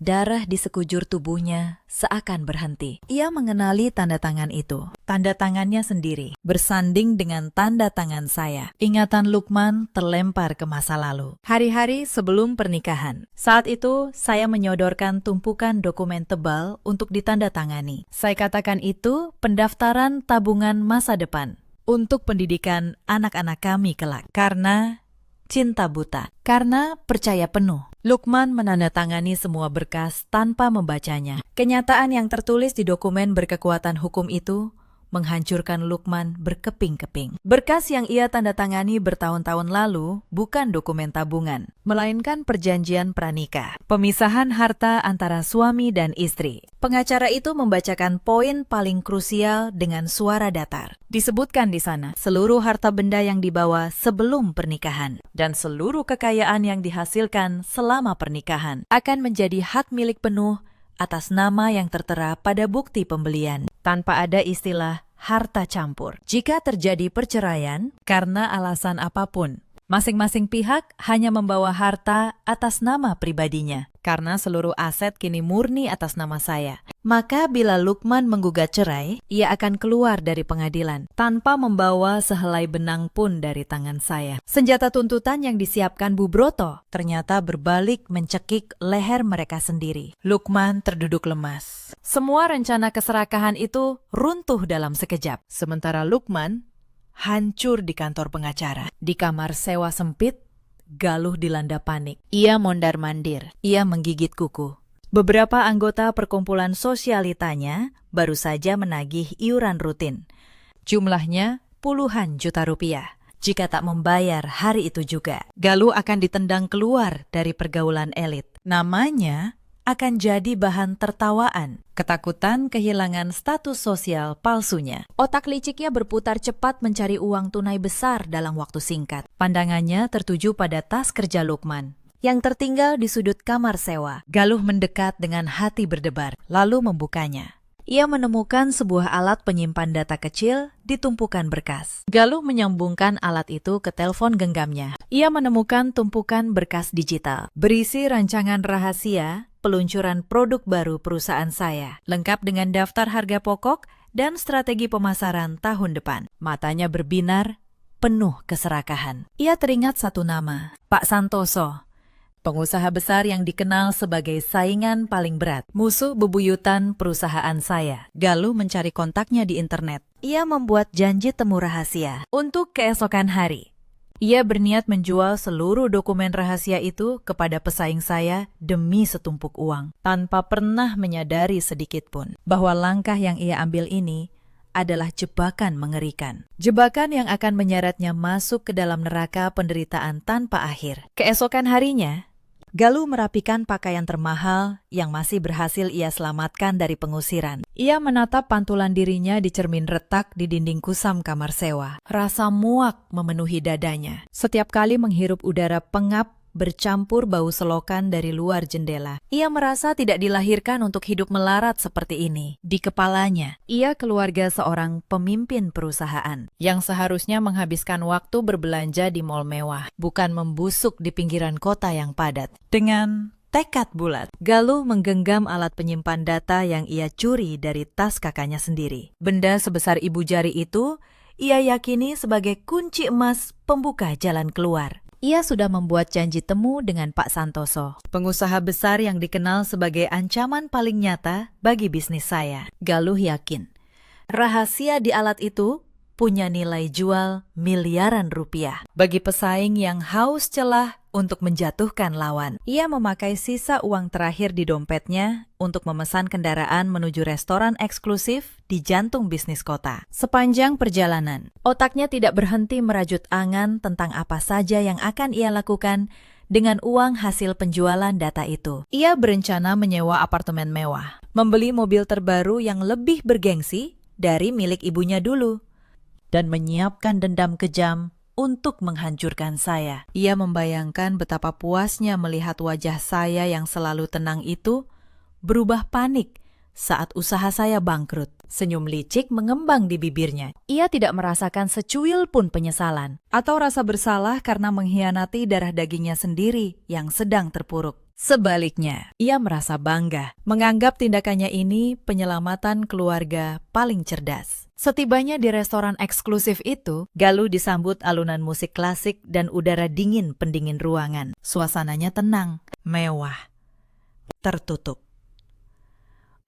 darah di sekujur tubuhnya seakan berhenti. Ia mengenali tanda tangan itu. Tanda tangannya sendiri, bersanding dengan tanda tangan saya. Ingatan Lukman terlempar ke masa lalu. Hari-hari sebelum pernikahan. Saat itu, saya menyodorkan tumpukan dokumen tebal untuk ditandatangani. Saya katakan itu pendaftaran tabungan masa depan untuk pendidikan anak-anak kami kelak. Karena cinta buta, karena percaya penuh, Lukman menandatangani semua berkas tanpa membacanya. Kenyataan yang tertulis di dokumen berkekuatan hukum itu menghancurkan Lukman berkeping-keping. Berkas yang ia tandatangani bertahun-tahun lalu bukan dokumen tabungan, melainkan perjanjian pranikah, pemisahan harta antara suami dan istri. Pengacara itu membacakan poin paling krusial dengan suara datar. Disebutkan di sana, seluruh harta benda yang dibawa sebelum pernikahan dan seluruh kekayaan yang dihasilkan selama pernikahan akan menjadi hak milik penuh atas nama yang tertera pada bukti pembelian, tanpa ada istilah harta campur. Jika terjadi perceraian karena alasan apapun, masing-masing pihak hanya membawa harta atas nama pribadinya. Karena seluruh aset kini murni atas nama saya. Maka bila Lukman menggugat cerai, ia akan keluar dari pengadilan tanpa membawa sehelai benang pun dari tangan saya. Senjata tuntutan yang disiapkan Bu Broto ternyata berbalik mencekik leher mereka sendiri. Lukman terduduk lemas. Semua rencana keserakahan itu runtuh dalam sekejap. Sementara Lukman hancur di kantor pengacara. Di kamar sewa sempit, Galuh dilanda panik. Ia mondar-mandir. Ia menggigit kuku. Beberapa anggota perkumpulan sosialitanya baru saja menagih iuran rutin. Jumlahnya puluhan juta rupiah. Jika tak membayar hari itu juga, Galuh akan ditendang keluar dari pergaulan elit. Namanya akan jadi bahan tertawaan. Ketakutan kehilangan status sosial palsunya. Otak liciknya berputar cepat mencari uang tunai besar dalam waktu singkat. Pandangannya tertuju pada tas kerja Lukman yang tertinggal di sudut kamar sewa. Galuh mendekat dengan hati berdebar, lalu membukanya. Ia menemukan sebuah alat penyimpan data kecil di tumpukan berkas. Galuh menyambungkan alat itu ke telepon genggamnya. Ia menemukan tumpukan berkas digital berisi rancangan rahasia peluncuran produk baru perusahaan saya, lengkap dengan daftar harga pokok dan strategi pemasaran tahun depan. Matanya berbinar, penuh keserakahan. Ia teringat satu nama, Pak Santoso. Pengusaha besar yang dikenal sebagai saingan paling berat, musuh bebuyutan perusahaan saya. Galuh mencari kontaknya di internet. Ia membuat janji temu rahasia untuk keesokan hari. Ia berniat menjual seluruh dokumen rahasia itu kepada pesaing saya demi setumpuk uang, tanpa pernah menyadari sedikitpun bahwa langkah yang ia ambil ini adalah jebakan mengerikan. Jebakan yang akan menyeretnya masuk ke dalam neraka penderitaan tanpa akhir. Keesokan harinya, Galuh merapikan pakaian termahal yang masih berhasil ia selamatkan dari pengusiran. Ia menatap pantulan dirinya di cermin retak di dinding kusam kamar sewa. Rasa muak memenuhi dadanya. Setiap kali menghirup udara pengap bercampur bau selokan dari luar jendela. Ia merasa tidak dilahirkan untuk hidup melarat seperti ini. Di kepalanya, ia keluarga seorang pemimpin perusahaan yang seharusnya menghabiskan waktu berbelanja di mal mewah, bukan membusuk di pinggiran kota yang padat. Dengan tekad bulat, Galuh menggenggam alat penyimpan data yang ia curi dari tas kakaknya sendiri. Benda sebesar ibu jari itu ia yakini sebagai kunci emas pembuka jalan keluar. Ia sudah membuat janji temu dengan Pak Santoso, pengusaha besar yang dikenal sebagai ancaman paling nyata bagi bisnis saya. Galuh yakin, rahasia di alat itu punya nilai jual miliaran rupiah. Bagi pesaing yang haus celah untuk menjatuhkan lawan, ia memakai sisa uang terakhir di dompetnya untuk memesan kendaraan menuju restoran eksklusif di jantung bisnis kota. Sepanjang perjalanan, otaknya tidak berhenti merajut angan tentang apa saja yang akan ia lakukan dengan uang hasil penjualan data itu. Ia berencana menyewa apartemen mewah, membeli mobil terbaru yang lebih bergengsi dari milik ibunya dulu, dan menyiapkan dendam kejam untuk menghancurkan saya. Ia membayangkan betapa puasnya melihat wajah saya yang selalu tenang itu berubah panik saat usaha saya bangkrut. Senyum licik mengembang di bibirnya. Ia tidak merasakan secuil pun penyesalan atau rasa bersalah karena mengkhianati darah dagingnya sendiri yang sedang terpuruk. Sebaliknya, ia merasa bangga, menganggap tindakannya ini penyelamatan keluarga paling cerdas. Setibanya di restoran eksklusif itu, Galuh disambut alunan musik klasik dan udara dingin pendingin ruangan. Suasananya tenang, mewah, tertutup.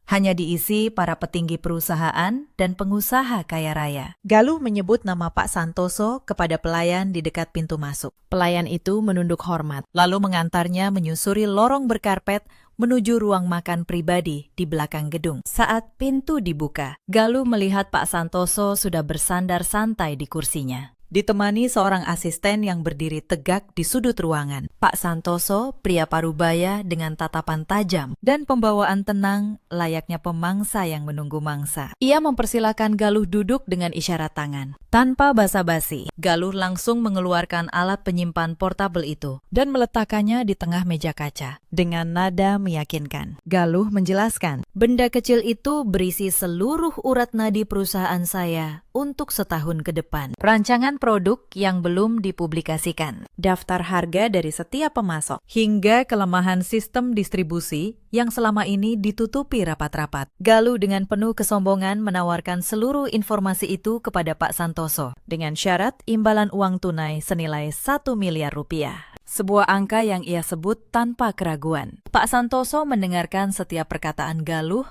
Hanya diisi para petinggi perusahaan dan pengusaha kaya raya. Galuh menyebut nama Pak Santoso kepada pelayan di dekat pintu masuk. Pelayan itu menunduk hormat, lalu mengantarnya menyusuri lorong berkarpet menuju ruang makan pribadi di belakang gedung. Saat pintu dibuka, Galuh melihat Pak Santoso sudah bersandar santai di kursinya, ditemani seorang asisten yang berdiri tegak di sudut ruangan. Pak Santoso, pria parubaya dengan tatapan tajam dan pembawaan tenang layaknya pemangsa yang menunggu mangsa. Ia mempersilakan Galuh duduk dengan isyarat tangan. Tanpa basa-basi, Galuh langsung mengeluarkan alat penyimpan portabel itu dan meletakkannya di tengah meja kaca. Dengan nada meyakinkan, Galuh menjelaskan, benda kecil itu berisi seluruh urat nadi perusahaan saya untuk setahun ke depan. Rancangan produk yang belum dipublikasikan, daftar harga dari setiap pemasok, hingga kelemahan sistem distribusi yang selama ini ditutupi rapat-rapat. Galuh dengan penuh kesombongan menawarkan seluruh informasi itu kepada Pak Santoso dengan syarat imbalan uang tunai senilai 1 miliar rupiah. Sebuah angka yang ia sebut tanpa keraguan. Pak Santoso mendengarkan setiap perkataan Galuh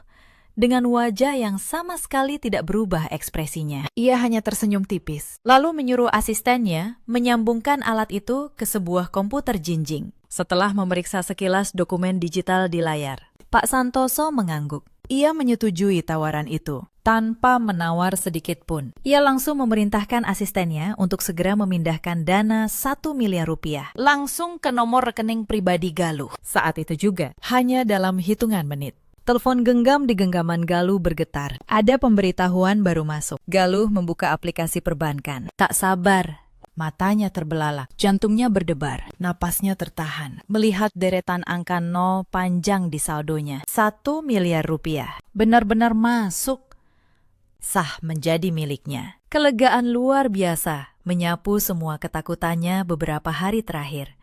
dengan wajah yang sama sekali tidak berubah ekspresinya. Ia hanya tersenyum tipis, lalu menyuruh asistennya menyambungkan alat itu ke sebuah komputer jinjing. Setelah memeriksa sekilas dokumen digital di layar, Pak Santoso mengangguk. Ia menyetujui tawaran itu. tanpa menawar sedikit pun. Ia langsung memerintahkan asistennya untuk segera memindahkan dana 1 miliar rupiah langsung ke nomor rekening pribadi Galuh. Saat itu juga, hanya dalam hitungan menit, telepon genggam di genggaman Galuh bergetar. Ada pemberitahuan baru masuk. Galuh membuka aplikasi perbankan. Tak sabar. Matanya terbelalak, jantungnya berdebar, napasnya tertahan. Melihat deretan angka 0 panjang di saldonya. 1 miliar rupiah. Benar-benar masuk. Sah menjadi miliknya. Kelegaan luar biasa menyapu semua ketakutannya beberapa hari terakhir.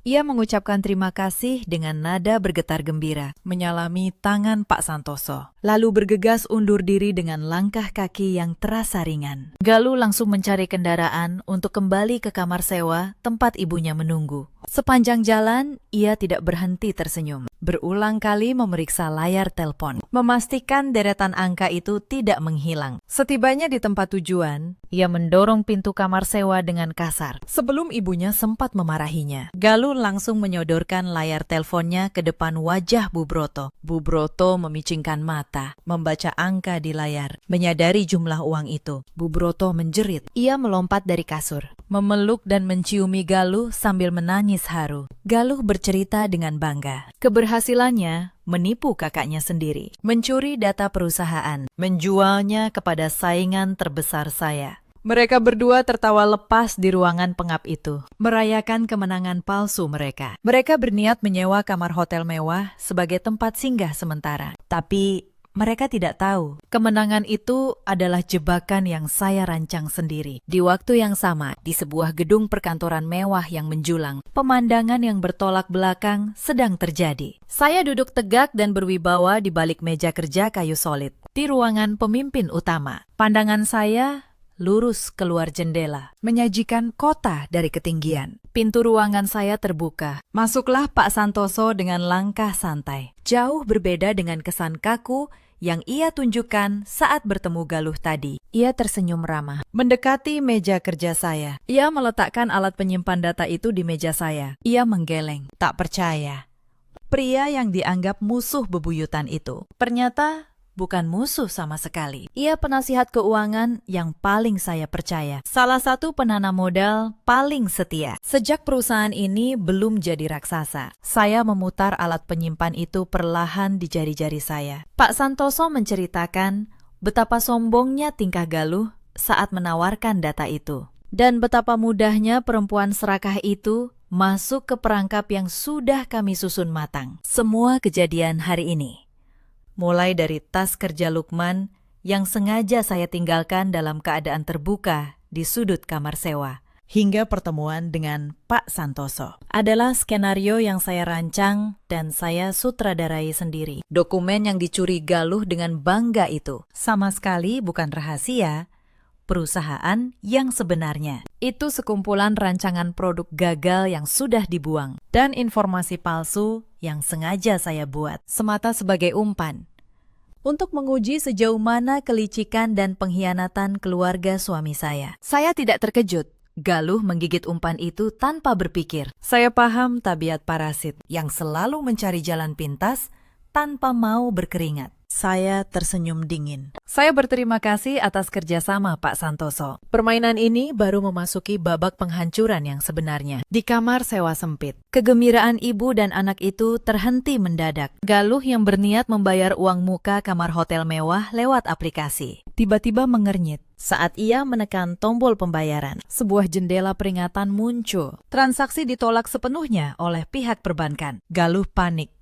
Ia mengucapkan terima kasih dengan nada bergetar gembira, menyalami tangan Pak Santoso, lalu bergegas undur diri dengan langkah kaki yang terasa ringan. Galuh langsung mencari kendaraan untuk kembali ke kamar sewa tempat ibunya menunggu. Sepanjang jalan, ia tidak berhenti tersenyum. Berulang kali memeriksa layar telepon, memastikan deretan angka itu tidak menghilang. Setibanya di tempat tujuan, ia mendorong pintu kamar sewa dengan kasar. Sebelum ibunya sempat memarahinya, Galuh langsung menyodorkan layar teleponnya ke depan wajah Bu Broto. Bu Broto memicingkan mata, membaca angka di layar, menyadari jumlah uang itu. Bu Broto menjerit. Ia melompat dari kasur, memeluk dan menciumi Galuh sambil menangis haru. Galuh bercerita dengan bangga. Keberhasilannya menipu kakaknya sendiri, mencuri data perusahaan, menjualnya kepada saingan terbesar saya. Mereka berdua tertawa lepas di ruangan pengap itu, merayakan kemenangan palsu mereka. Mereka berniat menyewa kamar hotel mewah sebagai tempat singgah sementara. Tapi mereka tidak tahu, kemenangan itu adalah jebakan yang saya rancang sendiri. Di waktu yang sama, di sebuah gedung perkantoran mewah yang menjulang, pemandangan yang bertolak belakang sedang terjadi. Saya duduk tegak dan berwibawa di balik meja kerja kayu solid, di ruangan pemimpin utama. Pandangan saya lurus keluar jendela, menyajikan kota dari ketinggian. Pintu ruangan saya terbuka. Masuklah Pak Santoso dengan langkah santai. Jauh berbeda dengan kesan kaku yang ia tunjukkan saat bertemu Galuh tadi. Ia tersenyum ramah, mendekati meja kerja saya. Ia meletakkan alat penyimpan data itu di meja saya. Ia menggeleng, tak percaya. Pria yang dianggap musuh bebuyutan itu ternyata bukan musuh sama sekali. Ia penasihat keuangan yang paling saya percaya. Salah satu penanam modal paling setia. Sejak perusahaan ini belum jadi raksasa, saya memutar alat penyimpan itu perlahan di jari-jari saya. Pak Santoso menceritakan betapa sombongnya tingkah Galuh saat menawarkan data itu. Dan betapa mudahnya perempuan serakah itu masuk ke perangkap yang sudah kami susun matang. Semua kejadian hari ini, mulai dari tas kerja Lukman yang sengaja saya tinggalkan dalam keadaan terbuka di sudut kamar sewa, hingga pertemuan dengan Pak Santoso, adalah skenario yang saya rancang dan saya sutradarai sendiri. Dokumen yang dicuri Galuh dengan bangga itu sama sekali bukan rahasia perusahaan yang sebenarnya. Itu sekumpulan rancangan produk gagal yang sudah dibuang dan informasi palsu yang sengaja saya buat semata sebagai umpan untuk menguji sejauh mana kelicikan dan pengkhianatan keluarga suami saya. Saya tidak terkejut. Galuh menggigit umpan itu tanpa berpikir. Saya paham tabiat parasit yang selalu mencari jalan pintas tanpa mau berkeringat. Saya tersenyum dingin. Saya berterima kasih atas kerjasama Pak Santoso. Permainan ini baru memasuki babak penghancuran yang sebenarnya. Di kamar sewa sempit, kegembiraan ibu dan anak itu terhenti mendadak. Galuh yang berniat membayar uang muka kamar hotel mewah lewat aplikasi tiba-tiba mengernyit saat ia menekan tombol pembayaran. Sebuah jendela peringatan muncul. Transaksi ditolak sepenuhnya oleh pihak perbankan. Galuh panik.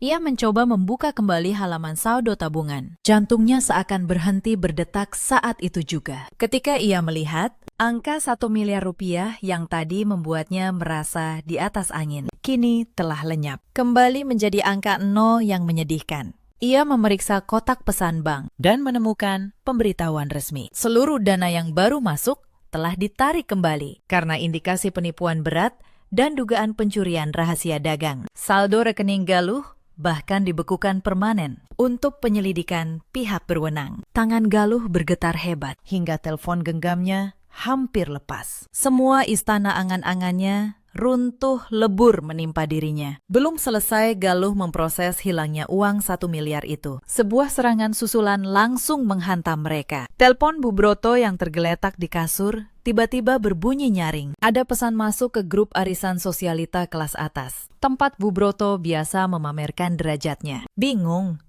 Ia mencoba membuka kembali halaman saldo tabungan. Jantungnya seakan berhenti berdetak saat itu juga. Ketika ia melihat angka 1 miliar rupiah yang tadi membuatnya merasa di atas angin, kini telah lenyap. Kembali menjadi angka 0 yang menyedihkan. Ia memeriksa kotak pesan bank dan menemukan pemberitahuan resmi. Seluruh dana yang baru masuk telah ditarik kembali karena indikasi penipuan berat dan dugaan pencurian rahasia dagang. Saldo rekening Galuh bahkan dibekukan permanen untuk penyelidikan pihak berwenang. Tangan Galuh bergetar hebat hingga telepon genggamnya hampir lepas. Semua istana angan-angannya runtuh lebur menimpa dirinya. Belum selesai Galuh memproses hilangnya uang 1 miliar itu. Sebuah serangan susulan langsung menghantam mereka. Telepon Bu Broto yang tergeletak di kasur tiba-tiba berbunyi nyaring. Ada pesan masuk ke grup arisan sosialita kelas atas, tempat Bu Broto biasa memamerkan derajatnya. Bingung.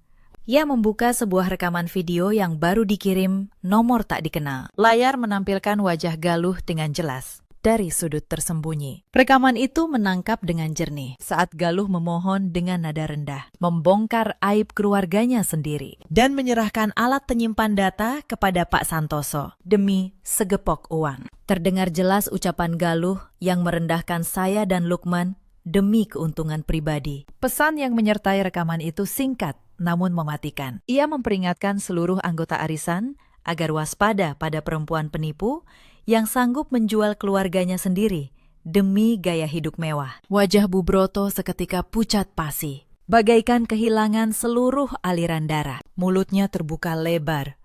Ia membuka sebuah rekaman video yang baru dikirim nomor tak dikenal. Layar menampilkan wajah Galuh dengan jelas dari sudut tersembunyi. Rekaman itu menangkap dengan jernih saat Galuh memohon dengan nada rendah, membongkar aib keluarganya sendiri, dan menyerahkan alat penyimpan data kepada Pak Santoso demi segepok uang. Terdengar jelas ucapan Galuh yang merendahkan saya dan Lukman demi keuntungan pribadi. Pesan yang menyertai rekaman itu singkat namun mematikan. Ia memperingatkan seluruh anggota arisan agar waspada pada perempuan penipu yang sanggup menjual keluarganya sendiri demi gaya hidup mewah. Wajah Bu Broto seketika pucat pasi, bagaikan kehilangan seluruh aliran darah. Mulutnya terbuka lebar,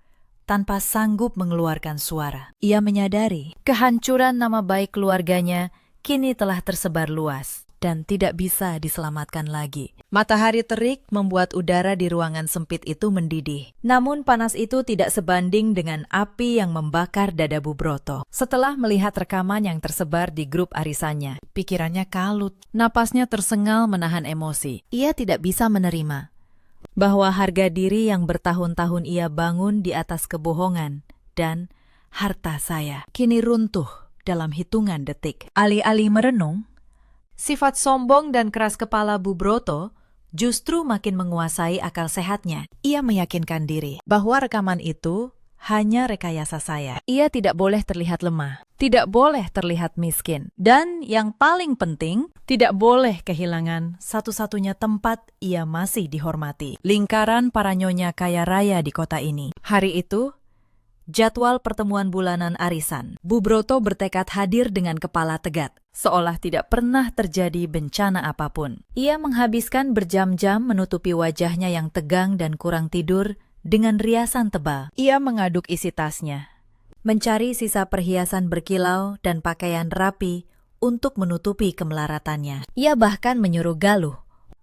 tanpa sanggup mengeluarkan suara. Ia menyadari kehancuran nama baik keluarganya kini telah tersebar luas dan tidak bisa diselamatkan lagi. Matahari terik membuat udara di ruangan sempit itu mendidih. Namun panas itu tidak sebanding dengan api yang membakar dada Bu Broto. Setelah melihat rekaman yang tersebar di grup arisannya, pikirannya kalut. Napasnya tersengal menahan emosi. Ia tidak bisa menerima bahwa harga diri yang bertahun-tahun ia bangun di atas kebohongan dan harta saya kini runtuh dalam hitungan detik. Alih-alih merenung, sifat sombong dan keras kepala Bu Broto justru makin menguasai akal sehatnya. Ia meyakinkan diri bahwa rekaman itu hanya rekayasa saya. Ia tidak boleh terlihat lemah, tidak boleh terlihat miskin, dan yang paling penting, tidak boleh kehilangan satu-satunya tempat ia masih dihormati. Lingkaran para nyonya kaya raya di kota ini. Hari itu, jadwal pertemuan bulanan arisan. Bu Broto bertekad hadir dengan kepala tegak, seolah tidak pernah terjadi bencana apapun. Ia menghabiskan berjam-jam menutupi wajahnya yang tegang dan kurang tidur dengan riasan tebal. Ia mengaduk isi tasnya, mencari sisa perhiasan berkilau dan pakaian rapi untuk menutupi kemelaratannya. Ia bahkan menyuruh Galuh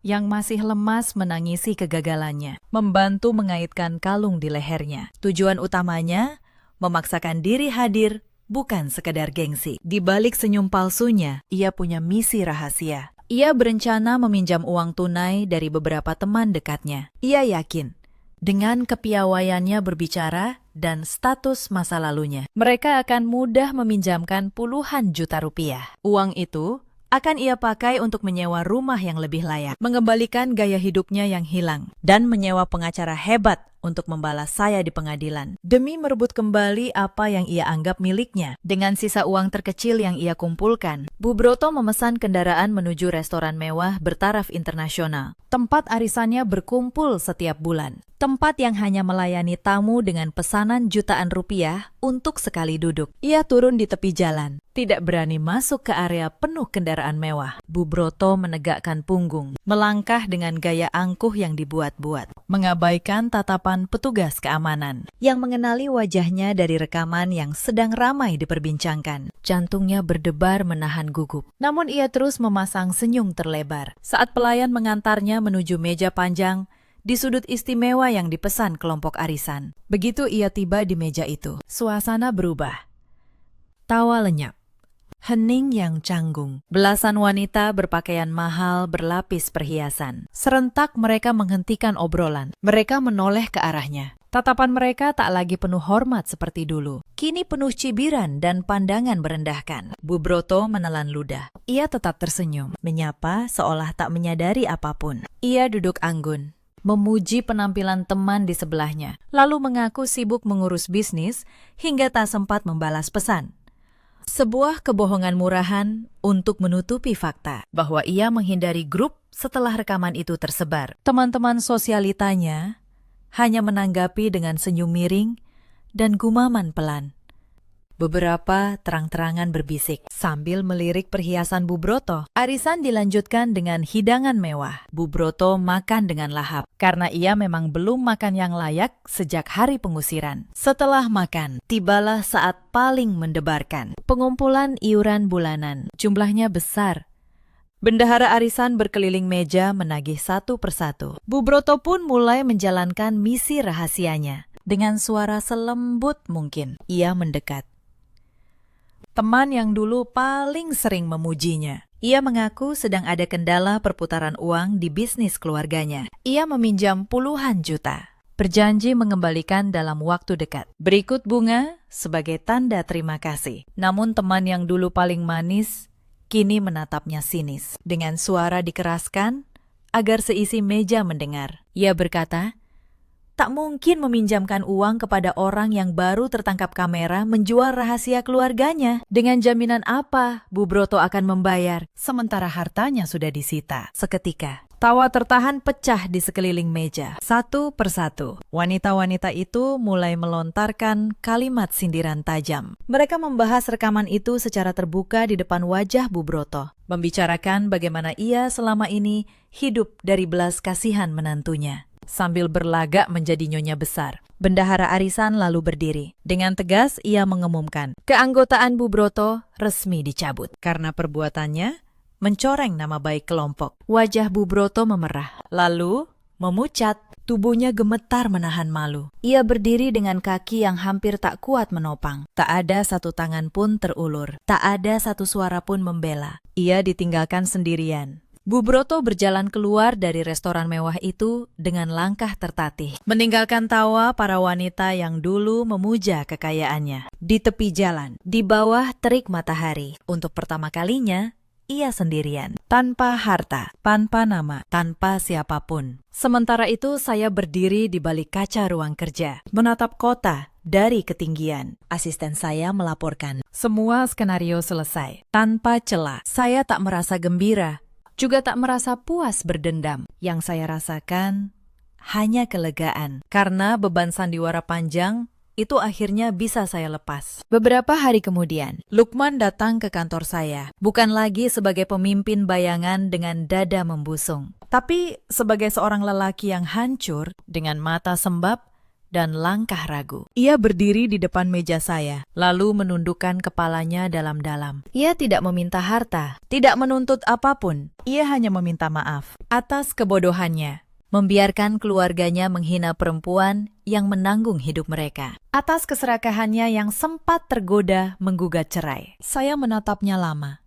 yang masih lemas menangisi kegagalannya, membantu mengaitkan kalung di lehernya. Tujuan utamanya, memaksakan diri hadir, bukan sekedar gengsi. Di balik senyum palsunya, ia punya misi rahasia. Ia berencana meminjam uang tunai dari beberapa teman dekatnya. Ia yakin, dengan kepiawaiannya berbicara dan status masa lalunya, mereka akan mudah meminjamkan puluhan juta rupiah. Uang itu akan ia pakai untuk menyewa rumah yang lebih layak, mengembalikan gaya hidupnya yang hilang, dan menyewa pengacara hebat untuk membalas saya di pengadilan, demi merebut kembali apa yang ia anggap miliknya. Dengan sisa uang terkecil yang ia kumpulkan, Bu Broto memesan kendaraan menuju restoran mewah bertaraf internasional. Tempat arisannya berkumpul setiap bulan. Tempat yang hanya melayani tamu dengan pesanan jutaan rupiah untuk sekali duduk. Ia turun di tepi jalan, tidak berani masuk ke area penuh kendaraan mewah. Bu Broto menegakkan punggung, melangkah dengan gaya angkuh yang dibuat-buat, mengabaikan tatapan petugas keamanan yang mengenali wajahnya dari rekaman yang sedang ramai diperbincangkan. Jantungnya berdebar menahan gugup. Namun ia terus memasang senyum terlebar saat pelayan mengantarnya menuju meja panjang di sudut istimewa yang dipesan kelompok arisan. Begitu ia tiba di meja itu, suasana berubah. Tawa lenyap, hening yang canggung. Belasan wanita berpakaian mahal berlapis perhiasan. Serentak mereka menghentikan obrolan. Mereka menoleh ke arahnya. Tatapan mereka tak lagi penuh hormat seperti dulu. Kini penuh cibiran dan pandangan merendahkan. Bu Broto menelan ludah. Ia tetap tersenyum, menyapa seolah tak menyadari apapun. Ia duduk anggun, memuji penampilan teman di sebelahnya, lalu mengaku sibuk mengurus bisnis hingga tak sempat membalas pesan. Sebuah kebohongan murahan untuk menutupi fakta bahwa ia menghindari grup setelah rekaman itu tersebar. Teman-teman sosialitanya hanya menanggapi dengan senyum miring dan gumaman pelan. Beberapa terang-terangan berbisik. Sambil melirik perhiasan Bu Broto, arisan dilanjutkan dengan hidangan mewah. Bu Broto makan dengan lahap, karena ia memang belum makan yang layak sejak hari pengusiran. Setelah makan, tibalah saat paling mendebarkan. Pengumpulan iuran bulanan. Jumlahnya besar. Bendahara arisan berkeliling meja menagih satu persatu. Bu Broto pun mulai menjalankan misi rahasianya. Dengan suara selembut mungkin, ia mendekat. Teman yang dulu paling sering memujinya. Ia mengaku sedang ada kendala perputaran uang di bisnis keluarganya. Ia meminjam puluhan juta. Berjanji mengembalikan dalam waktu dekat. Berikut bunga sebagai tanda terima kasih. Namun teman yang dulu paling manis, kini menatapnya sinis. Dengan suara dikeraskan, agar seisi meja mendengar. Ia berkata, tak mungkin meminjamkan uang kepada orang yang baru tertangkap kamera menjual rahasia keluarganya. Dengan jaminan apa Bu Broto akan membayar, sementara hartanya sudah disita? Seketika, tawa tertahan pecah di sekeliling meja. Satu persatu, wanita-wanita itu mulai melontarkan kalimat sindiran tajam. Mereka membahas rekaman itu secara terbuka di depan wajah Bu Broto. Membicarakan bagaimana ia selama ini hidup dari belas kasihan menantunya. Sambil berlagak menjadi nyonya besar, bendahara arisan lalu berdiri. Dengan tegas ia mengumumkan, keanggotaan Bu Broto resmi dicabut karena perbuatannya mencoreng nama baik kelompok. Wajah Bu Broto memerah, lalu memucat. Tubuhnya gemetar menahan malu. Ia berdiri dengan kaki yang hampir tak kuat menopang. Tak ada satu tangan pun terulur. Tak ada satu suara pun membela. Ia ditinggalkan sendirian. Bu Broto berjalan keluar dari restoran mewah itu dengan langkah tertatih, meninggalkan tawa para wanita yang dulu memuja kekayaannya. Di tepi jalan, di bawah terik matahari, untuk pertama kalinya, ia sendirian, tanpa harta, tanpa nama, tanpa siapapun. Sementara itu saya berdiri di balik kaca ruang kerja, menatap kota dari ketinggian. Asisten saya melaporkan, semua skenario selesai, tanpa celah. Saya tak merasa gembira, juga tak merasa puas berdendam. Yang saya rasakan hanya kelegaan, karena beban sandiwara panjang itu akhirnya bisa saya lepas. Beberapa hari kemudian, Lukman datang ke kantor saya, bukan lagi sebagai pemimpin bayangan dengan dada membusung, tapi sebagai seorang lelaki yang hancur dengan mata sembab dan langkah ragu. Ia berdiri di depan meja saya, lalu menundukkan kepalanya dalam-dalam. Ia tidak meminta harta, tidak menuntut apapun. Ia hanya meminta maaf atas kebodohannya, membiarkan keluarganya menghina perempuan yang menanggung hidup mereka, atas keserakahannya yang sempat tergoda menggugat cerai. Saya menatapnya lama,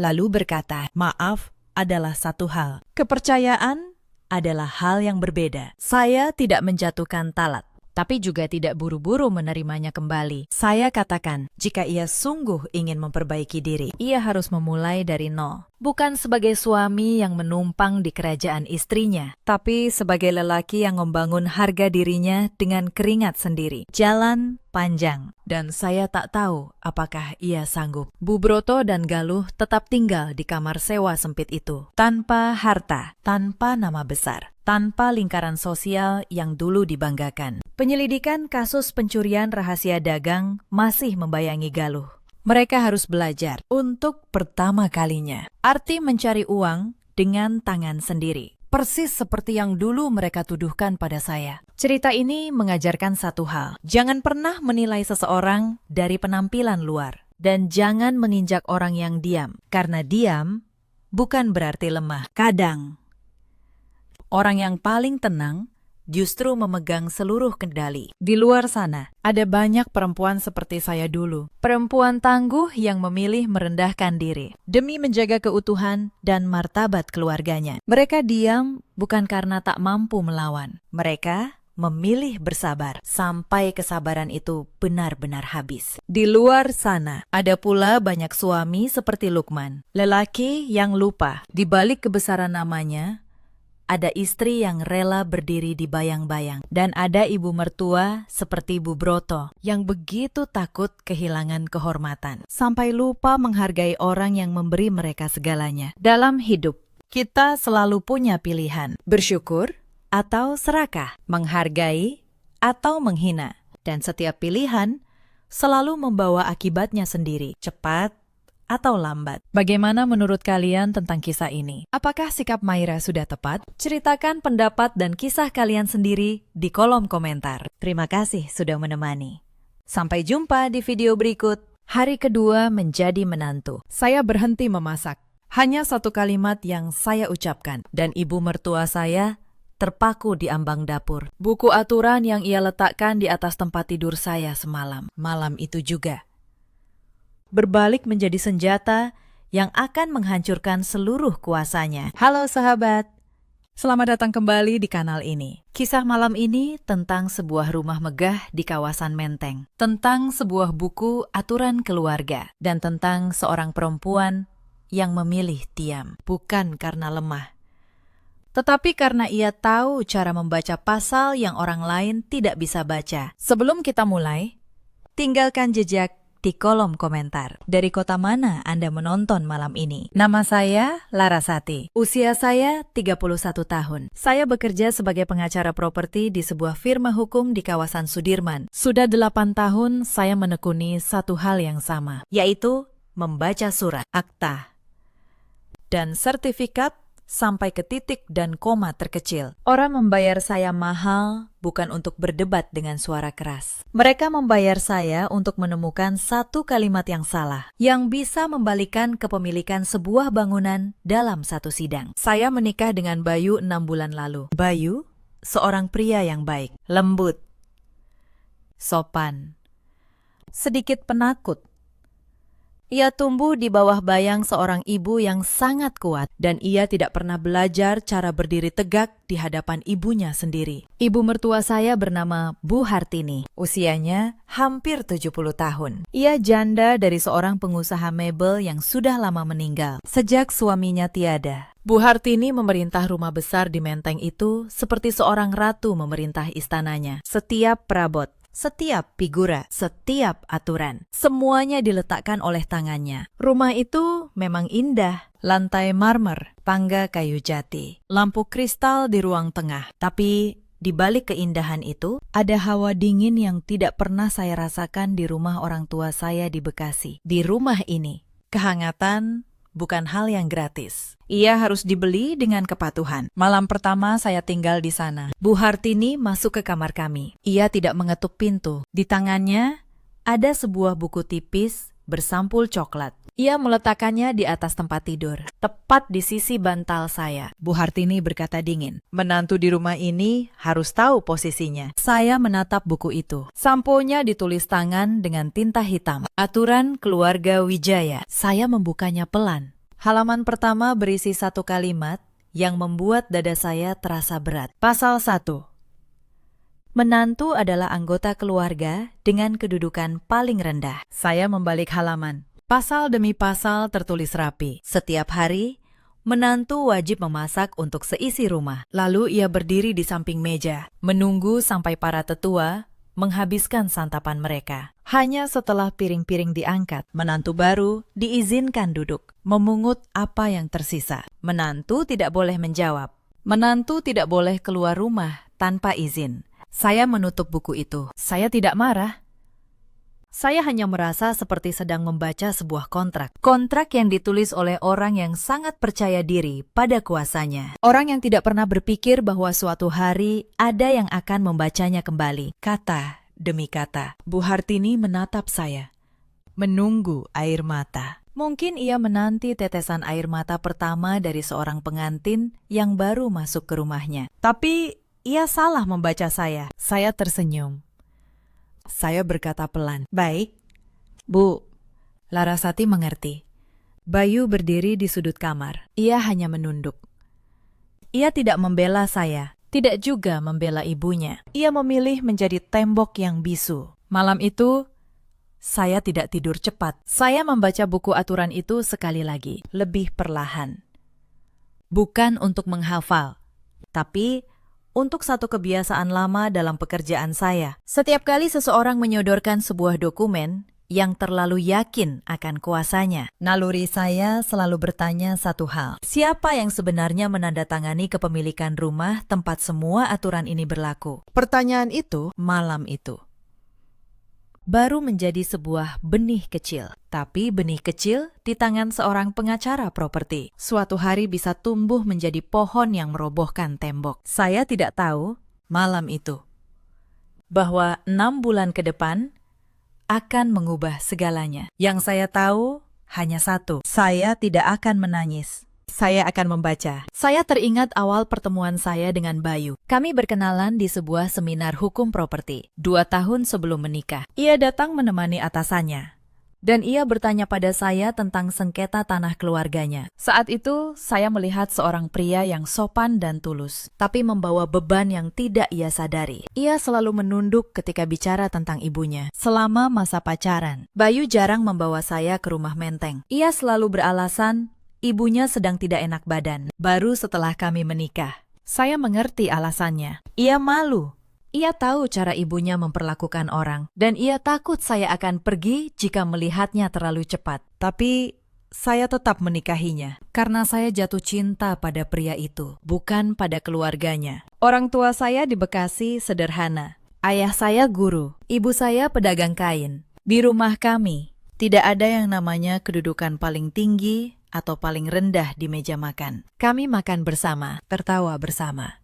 lalu berkata, maaf adalah satu hal, kepercayaan adalah hal yang berbeda. Saya tidak menjatuhkan talak, tapi juga tidak buru-buru menerimanya kembali. Saya katakan, jika ia sungguh ingin memperbaiki diri, ia harus memulai dari nol. Bukan sebagai suami yang menumpang di kerajaan istrinya, tapi sebagai lelaki yang membangun harga dirinya dengan keringat sendiri. Jalan panjang, dan saya tak tahu apakah ia sanggup. Bu Broto dan Galuh tetap tinggal di kamar sewa sempit itu, tanpa harta, tanpa nama besar, tanpa lingkaran sosial yang dulu dibanggakan. Penyelidikan kasus pencurian rahasia dagang masih membayangi Galuh. Mereka harus belajar untuk pertama kalinya arti mencari uang dengan tangan sendiri. Persis seperti yang dulu mereka tuduhkan pada saya. Cerita ini mengajarkan satu hal. Jangan pernah menilai seseorang dari penampilan luar. Dan jangan menginjak orang yang diam. Karena diam bukan berarti lemah. Kadang, orang yang paling tenang justru memegang seluruh kendali. Di luar sana, ada banyak perempuan seperti saya dulu. Perempuan tangguh yang memilih merendahkan diri demi menjaga keutuhan dan martabat keluarganya. Mereka diam bukan karena tak mampu melawan. Mereka memilih bersabar sampai kesabaran itu benar-benar habis. Di luar sana, ada pula banyak suami seperti Lukman. Lelaki yang lupa di balik kebesaran namanya, ada istri yang rela berdiri di bayang-bayang, dan ada ibu mertua seperti Bu Broto yang begitu takut kehilangan kehormatan, sampai lupa menghargai orang yang memberi mereka segalanya. Dalam hidup, kita selalu punya pilihan, bersyukur atau serakah, menghargai atau menghina, dan setiap pilihan selalu membawa akibatnya sendiri, cepat atau lambat. Bagaimana menurut kalian tentang kisah ini? Apakah sikap Maira sudah tepat? Ceritakan pendapat dan kisah kalian sendiri di kolom komentar. Terima kasih sudah menemani. Sampai jumpa di video berikut. Hari kedua menjadi menantu. Saya berhenti memasak. Hanya satu kalimat yang saya ucapkan, dan ibu mertua saya terpaku di ambang dapur. Buku aturan yang ia letakkan di atas tempat tidur saya semalam. Malam itu juga berbalik menjadi senjata yang akan menghancurkan seluruh kuasanya. Halo sahabat, selamat datang kembali di kanal ini. Kisah malam ini tentang sebuah rumah megah di kawasan Menteng, tentang sebuah buku aturan keluarga, dan tentang seorang perempuan yang memilih diam, bukan karena lemah, tetapi karena ia tahu cara membaca pasal yang orang lain tidak bisa baca. Sebelum kita mulai, tinggalkan jejak di kolom komentar. Dari kota mana Anda menonton malam ini? Nama saya Larasati. Usia saya 31 tahun. Saya bekerja sebagai pengacara properti di sebuah firma hukum di kawasan Sudirman. Sudah 8 tahun saya menekuni satu hal yang sama, yaitu membaca surat, akta, dan sertifikat sampai ke titik dan koma terkecil. Orang membayar saya mahal bukan untuk berdebat dengan suara keras. Mereka membayar saya untuk menemukan satu kalimat yang salah, yang bisa membalikan kepemilikan sebuah bangunan dalam satu sidang. Saya menikah dengan Bayu 6 bulan lalu. Bayu, seorang pria yang baik, lembut, sopan, sedikit penakut. Ia tumbuh di bawah bayang seorang ibu yang sangat kuat, dan ia tidak pernah belajar cara berdiri tegak di hadapan ibunya sendiri. Ibu mertua saya bernama Bu Hartini. Usianya hampir 70 tahun. Ia janda dari seorang pengusaha mebel yang sudah lama meninggal sejak suaminya tiada. Bu Hartini memerintah rumah besar di Menteng itu seperti seorang ratu memerintah istananya. Setiap perabot, setiap figura, setiap aturan, semuanya diletakkan oleh tangannya. Rumah itu memang indah. Lantai marmer, tangga kayu jati, lampu kristal di ruang tengah. Tapi di balik keindahan itu, ada hawa dingin yang tidak pernah saya rasakan di rumah orang tua saya di Bekasi. Di rumah ini, kehangatan bukan hal yang gratis. Ia harus dibeli dengan kepatuhan. Malam pertama saya tinggal di sana. Bu Hartini masuk ke kamar kami. Ia tidak mengetuk pintu. Di tangannya ada sebuah buku tipis bersampul coklat. Ia meletakkannya di atas tempat tidur, tepat di sisi bantal saya. Bu Hartini berkata dingin, "Menantu di rumah ini harus tahu posisinya." Saya menatap buku itu. Samponya ditulis tangan dengan tinta hitam. Aturan Keluarga Wijaya. Saya membukanya pelan. Halaman pertama berisi satu kalimat yang membuat dada saya terasa berat. Pasal 1. Menantu adalah anggota keluarga dengan kedudukan paling rendah. Saya membalik halaman. Pasal demi pasal tertulis rapi. Setiap hari, menantu wajib memasak untuk seisi rumah. Lalu ia berdiri di samping meja, menunggu sampai para tetua menghabiskan santapan mereka. Hanya setelah piring-piring diangkat, menantu baru diizinkan duduk, memungut apa yang tersisa. Menantu tidak boleh menjawab. Menantu tidak boleh keluar rumah tanpa izin. Saya menutup buku itu. Saya tidak marah. Saya hanya merasa seperti sedang membaca sebuah kontrak. Kontrak yang ditulis oleh orang yang sangat percaya diri pada kuasanya. Orang yang tidak pernah berpikir bahwa suatu hari ada yang akan membacanya kembali. Kata demi kata. Bu Hartini menatap saya, menunggu air mata. Mungkin ia menanti tetesan air mata pertama dari seorang pengantin yang baru masuk ke rumahnya. Tapi ia salah membaca saya. Saya tersenyum. Saya berkata pelan, "Baik, Bu." Larasati mengerti. Bayu berdiri di sudut kamar. Ia hanya menunduk. Ia tidak membela saya, tidak juga membela ibunya. Ia memilih menjadi tembok yang bisu. Malam itu, saya tidak tidur cepat. Saya membaca buku aturan itu sekali lagi, lebih perlahan. Bukan untuk menghafal, tapi untuk satu kebiasaan lama dalam pekerjaan saya. Setiap kali seseorang menyodorkan sebuah dokumen yang terlalu yakin akan kuasanya, naluri saya selalu bertanya satu hal. Siapa yang sebenarnya menandatangani kepemilikan rumah tempat semua aturan ini berlaku? Pertanyaan itu malam itu baru menjadi sebuah benih kecil. Tapi benih kecil di tangan seorang pengacara properti suatu hari bisa tumbuh menjadi pohon yang merobohkan tembok. Saya tidak tahu malam itu bahwa 6 bulan ke depan akan mengubah segalanya. Yang saya tahu hanya satu, saya tidak akan menangis. Saya akan membaca. Saya teringat awal pertemuan saya dengan Bayu. Kami berkenalan di sebuah seminar hukum properti 2 tahun sebelum menikah. Ia datang menemani atasannya. Dan ia bertanya pada saya tentang sengketa tanah keluarganya. Saat itu, saya melihat seorang pria yang sopan dan tulus, tapi membawa beban yang tidak ia sadari. Ia selalu menunduk ketika bicara tentang ibunya. Selama masa pacaran, Bayu jarang membawa saya ke rumah Menteng. Ia selalu beralasan ibunya sedang tidak enak badan. Baru setelah kami menikah, saya mengerti alasannya. Ia malu. Ia tahu cara ibunya memperlakukan orang, dan ia takut saya akan pergi jika melihatnya terlalu cepat. Tapi saya tetap menikahinya, karena saya jatuh cinta pada pria itu, bukan pada keluarganya. Orang tua saya di Bekasi sederhana. Ayah saya guru, ibu saya pedagang kain. Di rumah kami, tidak ada yang namanya kedudukan paling tinggi atau paling rendah di meja makan. Kami makan bersama, tertawa bersama.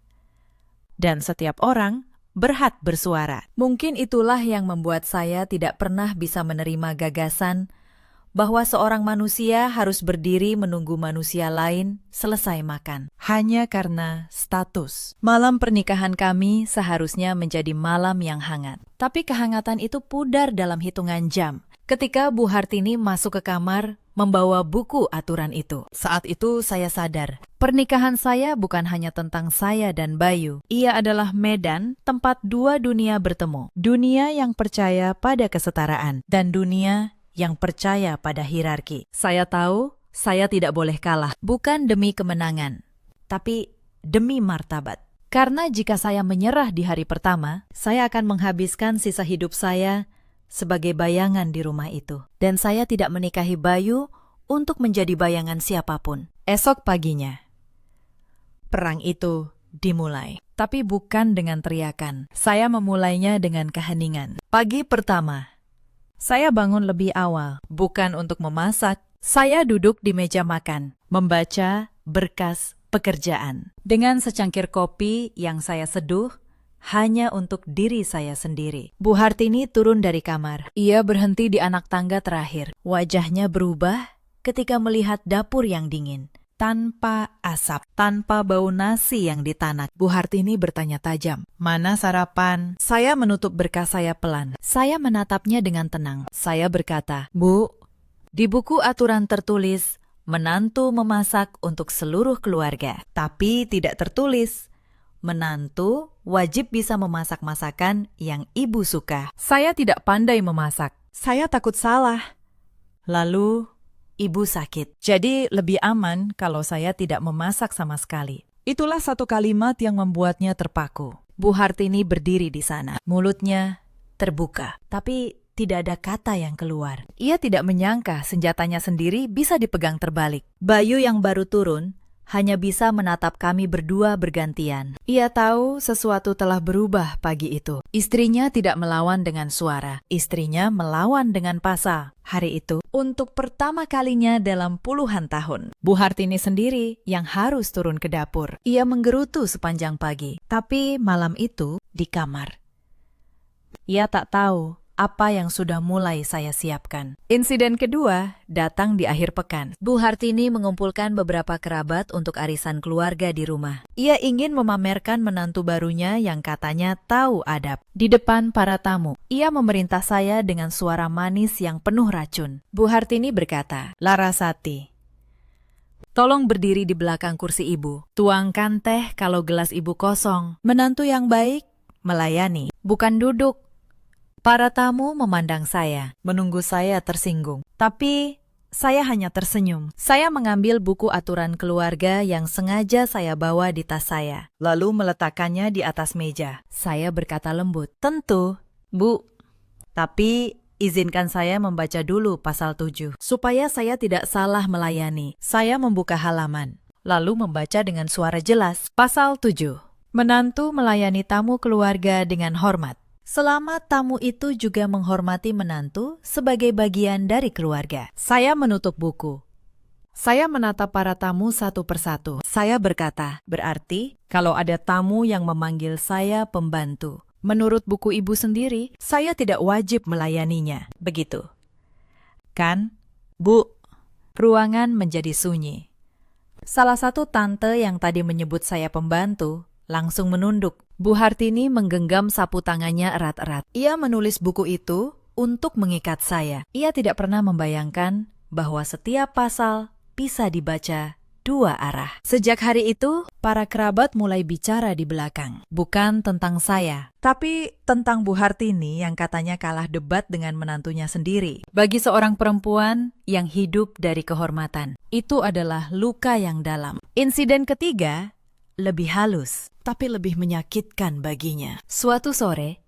Dan setiap orang berhak bersuara. Mungkin itulah yang membuat saya tidak pernah bisa menerima gagasan bahwa seorang manusia harus berdiri menunggu manusia lain selesai makan. Hanya karena status. Malam pernikahan kami seharusnya menjadi malam yang hangat. Tapi kehangatan itu pudar dalam hitungan jam. Ketika Bu Hartini masuk ke kamar membawa buku aturan itu. Saat itu saya sadar, pernikahan saya bukan hanya tentang saya dan Bayu. Ia adalah medan tempat dua dunia bertemu. Dunia yang percaya pada kesetaraan dan dunia yang percaya pada hierarki. Saya tahu saya tidak boleh kalah, bukan demi kemenangan, tapi demi martabat. Karena jika saya menyerah di hari pertama, saya akan menghabiskan sisa hidup saya sebagai bayangan di rumah itu. Dan saya tidak menikahi Bayu untuk menjadi bayangan siapapun. Esok paginya, perang itu dimulai. Tapi bukan dengan teriakan. Saya memulainya dengan keheningan. Pagi pertama, saya bangun lebih awal. Bukan untuk memasak. Saya duduk di meja makan, membaca berkas pekerjaan. Dengan secangkir kopi yang saya seduh, hanya untuk diri saya sendiri. Bu Hartini turun dari kamar. Ia berhenti di anak tangga terakhir. Wajahnya berubah ketika melihat dapur yang dingin, tanpa asap, tanpa bau nasi yang ditanak. Bu Hartini bertanya tajam, "Mana sarapan?" Saya menutup berkas saya pelan. Saya menatapnya dengan tenang. Saya berkata, "Bu, di buku aturan tertulis, menantu memasak untuk seluruh keluarga. Tapi tidak tertulis, menantu wajib bisa memasak masakan yang ibu suka. Saya tidak pandai memasak. Saya takut salah. Lalu, ibu sakit. Jadi lebih aman kalau saya tidak memasak sama sekali." Itulah satu kalimat yang membuatnya terpaku. Bu Hartini berdiri di sana. Mulutnya terbuka, tapi tidak ada kata yang keluar. Ia tidak menyangka senjatanya sendiri bisa dipegang terbalik. Bayu yang baru turun hanya bisa menatap kami berdua bergantian. Ia tahu sesuatu telah berubah pagi itu. Istrinya tidak melawan dengan suara. Istrinya melawan dengan pasal. Hari itu, untuk pertama kalinya dalam puluhan tahun, Bu Hartini sendiri yang harus turun ke dapur. Ia menggerutu sepanjang pagi. Tapi malam itu, di kamar, ia tak tahu apa yang sudah mulai saya siapkan. Insiden kedua datang di akhir pekan. Bu Hartini mengumpulkan beberapa kerabat untuk arisan keluarga di rumah. Ia ingin memamerkan menantu barunya yang katanya tahu adab. Di depan para tamu, ia memerintah saya dengan suara manis yang penuh racun. Bu Hartini berkata, "Larasati, tolong berdiri di belakang kursi ibu. Tuangkan teh kalau gelas ibu kosong. Menantu yang baik melayani, bukan duduk." Para tamu memandang saya, menunggu saya tersinggung. Tapi saya hanya tersenyum. Saya mengambil buku aturan keluarga yang sengaja saya bawa di tas saya, lalu meletakkannya di atas meja. Saya berkata lembut, "Tentu, Bu. Tapi izinkan saya membaca dulu pasal 7, supaya saya tidak salah melayani." Saya membuka halaman, lalu membaca dengan suara jelas. Pasal 7. Menantu melayani tamu keluarga dengan hormat. Selama tamu itu juga menghormati menantu sebagai bagian dari keluarga. Saya menutup buku. Saya menatap para tamu satu persatu. Saya berkata, berarti kalau ada tamu yang memanggil saya pembantu, menurut buku ibu sendiri, saya tidak wajib melayaninya. Begitu. Kan, Bu? Ruangan menjadi sunyi. Salah satu tante yang tadi menyebut saya pembantu langsung menunduk. Bu Hartini menggenggam sapu tangannya erat-erat. Ia menulis buku itu untuk mengikat saya. Ia tidak pernah membayangkan bahwa setiap pasal bisa dibaca dua arah. Sejak hari itu, para kerabat mulai bicara di belakang. Bukan tentang saya, tapi tentang Bu Hartini yang katanya kalah debat dengan menantunya sendiri. Bagi seorang perempuan yang hidup dari kehormatan, itu adalah luka yang dalam. Insiden ketiga lebih halus, tapi lebih menyakitkan baginya. Suatu sore,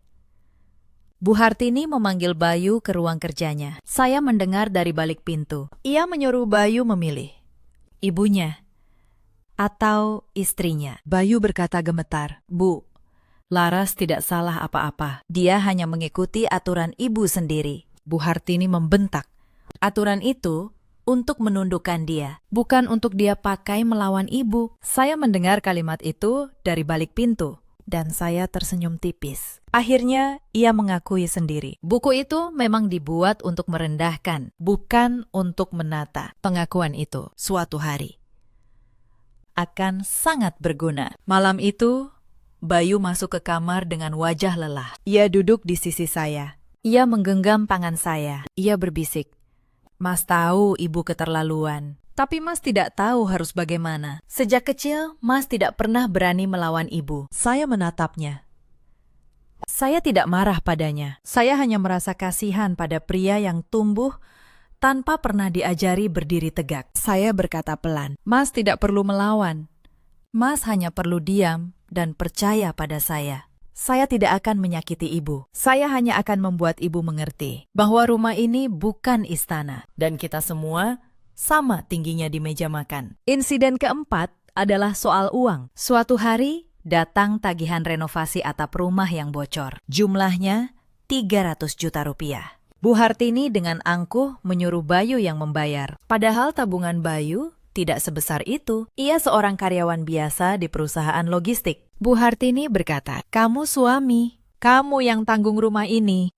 Bu Hartini memanggil Bayu ke ruang kerjanya. Saya mendengar dari balik pintu. Ia menyuruh Bayu memilih, ibunya atau istrinya. Bayu berkata gemetar, Bu, Laras tidak salah apa-apa. Dia hanya mengikuti aturan ibu sendiri. Bu Hartini membentak. Aturan itu untuk menundukkan dia, bukan untuk dia pakai melawan ibu. Saya mendengar kalimat itu dari balik pintu, dan saya tersenyum tipis. Akhirnya, ia mengakui sendiri. Buku itu memang dibuat untuk merendahkan, bukan untuk menata. Pengakuan itu, suatu hari, akan sangat berguna. Malam itu, Bayu masuk ke kamar dengan wajah lelah. Ia duduk di sisi saya. Ia menggenggam tangan saya. Ia berbisik, Mas tahu ibu keterlaluan, tapi Mas tidak tahu harus bagaimana. Sejak kecil, Mas tidak pernah berani melawan ibu. Saya menatapnya. Saya tidak marah padanya. Saya hanya merasa kasihan pada pria yang tumbuh tanpa pernah diajari berdiri tegak. Saya berkata pelan, Mas tidak perlu melawan. Mas hanya perlu diam dan percaya pada saya. Saya tidak akan menyakiti ibu. Saya hanya akan membuat ibu mengerti bahwa rumah ini bukan istana dan kita semua sama tingginya di meja makan. Insiden keempat adalah soal uang. Suatu hari datang tagihan renovasi atap rumah yang bocor. Jumlahnya 300 juta rupiah. Bu Hartini dengan angkuh menyuruh Bayu yang membayar. Padahal tabungan Bayu tidak sebesar itu. Ia seorang karyawan biasa di perusahaan logistik. Bu Hartini berkata, kamu suami, kamu yang tanggung rumah ini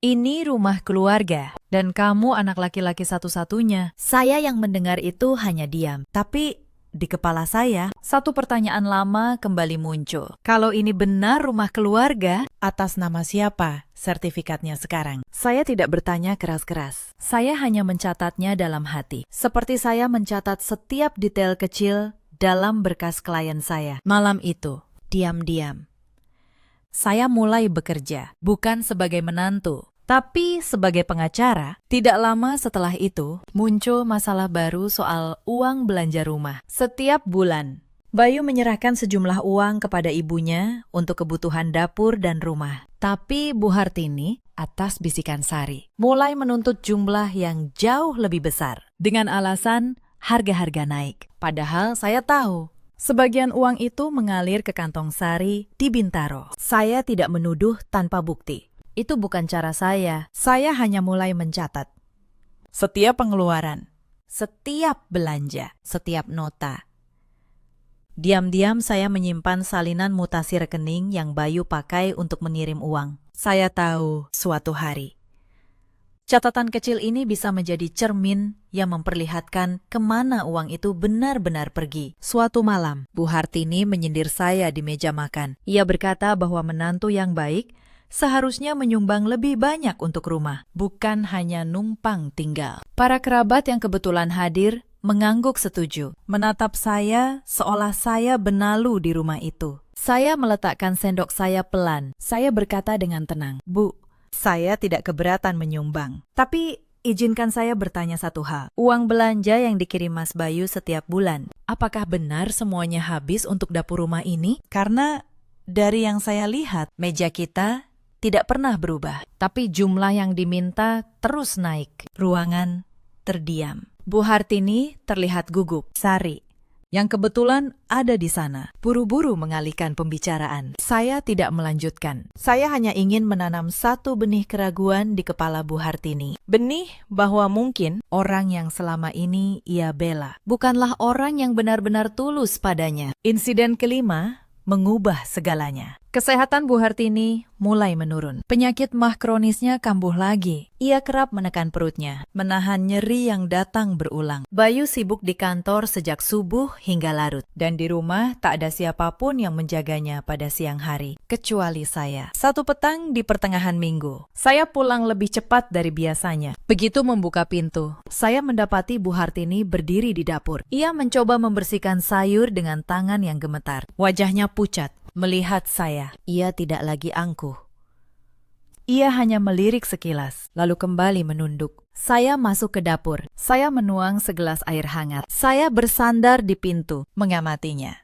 rumah keluarga, dan kamu anak laki-laki satu-satunya. Saya yang mendengar itu hanya diam, tapi di kepala saya, satu pertanyaan lama kembali muncul. Kalau ini benar rumah keluarga, atas nama siapa sertifikatnya sekarang? Saya tidak bertanya keras-keras. Saya hanya mencatatnya dalam hati. Seperti saya mencatat setiap detail kecil dalam berkas klien saya. Malam itu, diam-diam, saya mulai bekerja, bukan sebagai menantu, tapi sebagai pengacara. Tidak lama setelah itu, muncul masalah baru soal uang belanja rumah. Setiap bulan, Bayu menyerahkan sejumlah uang kepada ibunya untuk kebutuhan dapur dan rumah. Tapi Bu Hartini, atas bisikan Sari, mulai menuntut jumlah yang jauh lebih besar, dengan alasan harga-harga naik. Padahal saya tahu, sebagian uang itu mengalir ke kantong Sari di Bintaro. Saya tidak menuduh tanpa bukti. Itu bukan cara saya. Saya hanya mulai mencatat setiap pengeluaran, setiap belanja, setiap nota. Diam-diam saya menyimpan salinan mutasi rekening yang Bayu pakai untuk mengirim uang. Saya tahu suatu hari catatan kecil ini bisa menjadi cermin yang memperlihatkan kemana uang itu benar-benar pergi. Suatu malam, Bu Hartini menyindir saya di meja makan. Ia berkata bahwa menantu yang baik seharusnya menyumbang lebih banyak untuk rumah, bukan hanya numpang tinggal. Para kerabat yang kebetulan hadir mengangguk setuju, menatap saya seolah saya benalu di rumah itu. Saya meletakkan sendok saya pelan. Saya berkata dengan tenang, Bu, saya tidak keberatan menyumbang. Tapi izinkan saya bertanya satu hal. Uang belanja yang dikirim Mas Bayu setiap bulan, apakah benar semuanya habis untuk dapur rumah ini? Karena dari yang saya lihat, meja kita tidak pernah berubah. Tapi jumlah yang diminta terus naik. Ruangan terdiam. Bu Hartini terlihat gugup. Sari, yang kebetulan ada di sana. Buru-buru mengalihkan pembicaraan. Saya tidak melanjutkan. Saya hanya ingin menanam satu benih keraguan di kepala Bu Hartini. Benih bahwa mungkin orang yang selama ini ia bela bukanlah orang yang benar-benar tulus padanya. Insiden kelima mengubah segalanya. Kesehatan Bu Hartini mulai menurun. Penyakit mah kronisnya kambuh lagi. Ia kerap menekan perutnya, menahan nyeri yang datang berulang. Bayu sibuk di kantor sejak subuh hingga larut. Dan di rumah tak ada siapapun yang menjaganya pada siang hari, kecuali saya. Satu petang di pertengahan minggu, saya pulang lebih cepat dari biasanya. Begitu membuka pintu, saya mendapati Bu Hartini berdiri di dapur. Ia mencoba membersihkan sayur dengan tangan yang gemetar. Wajahnya pucat. Melihat saya, ia tidak lagi angkuh. Ia hanya melirik sekilas, lalu kembali menunduk. Saya masuk ke dapur. Saya menuang segelas air hangat. Saya bersandar di pintu, mengamatinya.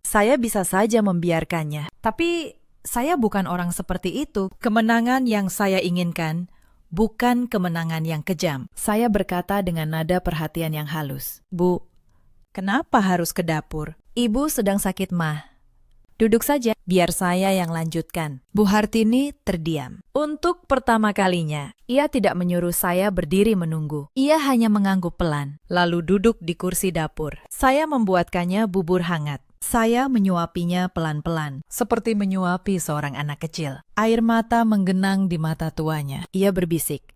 Saya bisa saja membiarkannya, tapi saya bukan orang seperti itu. Kemenangan yang saya inginkan bukan kemenangan yang kejam. Saya berkata dengan nada perhatian yang halus. Bu, kenapa harus ke dapur? Ibu sedang sakit mah. Duduk saja, biar saya yang lanjutkan. Bu Hartini terdiam. Untuk pertama kalinya, ia tidak menyuruh saya berdiri menunggu. Ia hanya mengangguk pelan, lalu duduk di kursi dapur. Saya membuatkannya bubur hangat. Saya menyuapinya pelan-pelan, seperti menyuapi seorang anak kecil. Air mata menggenang di mata tuanya. Ia berbisik.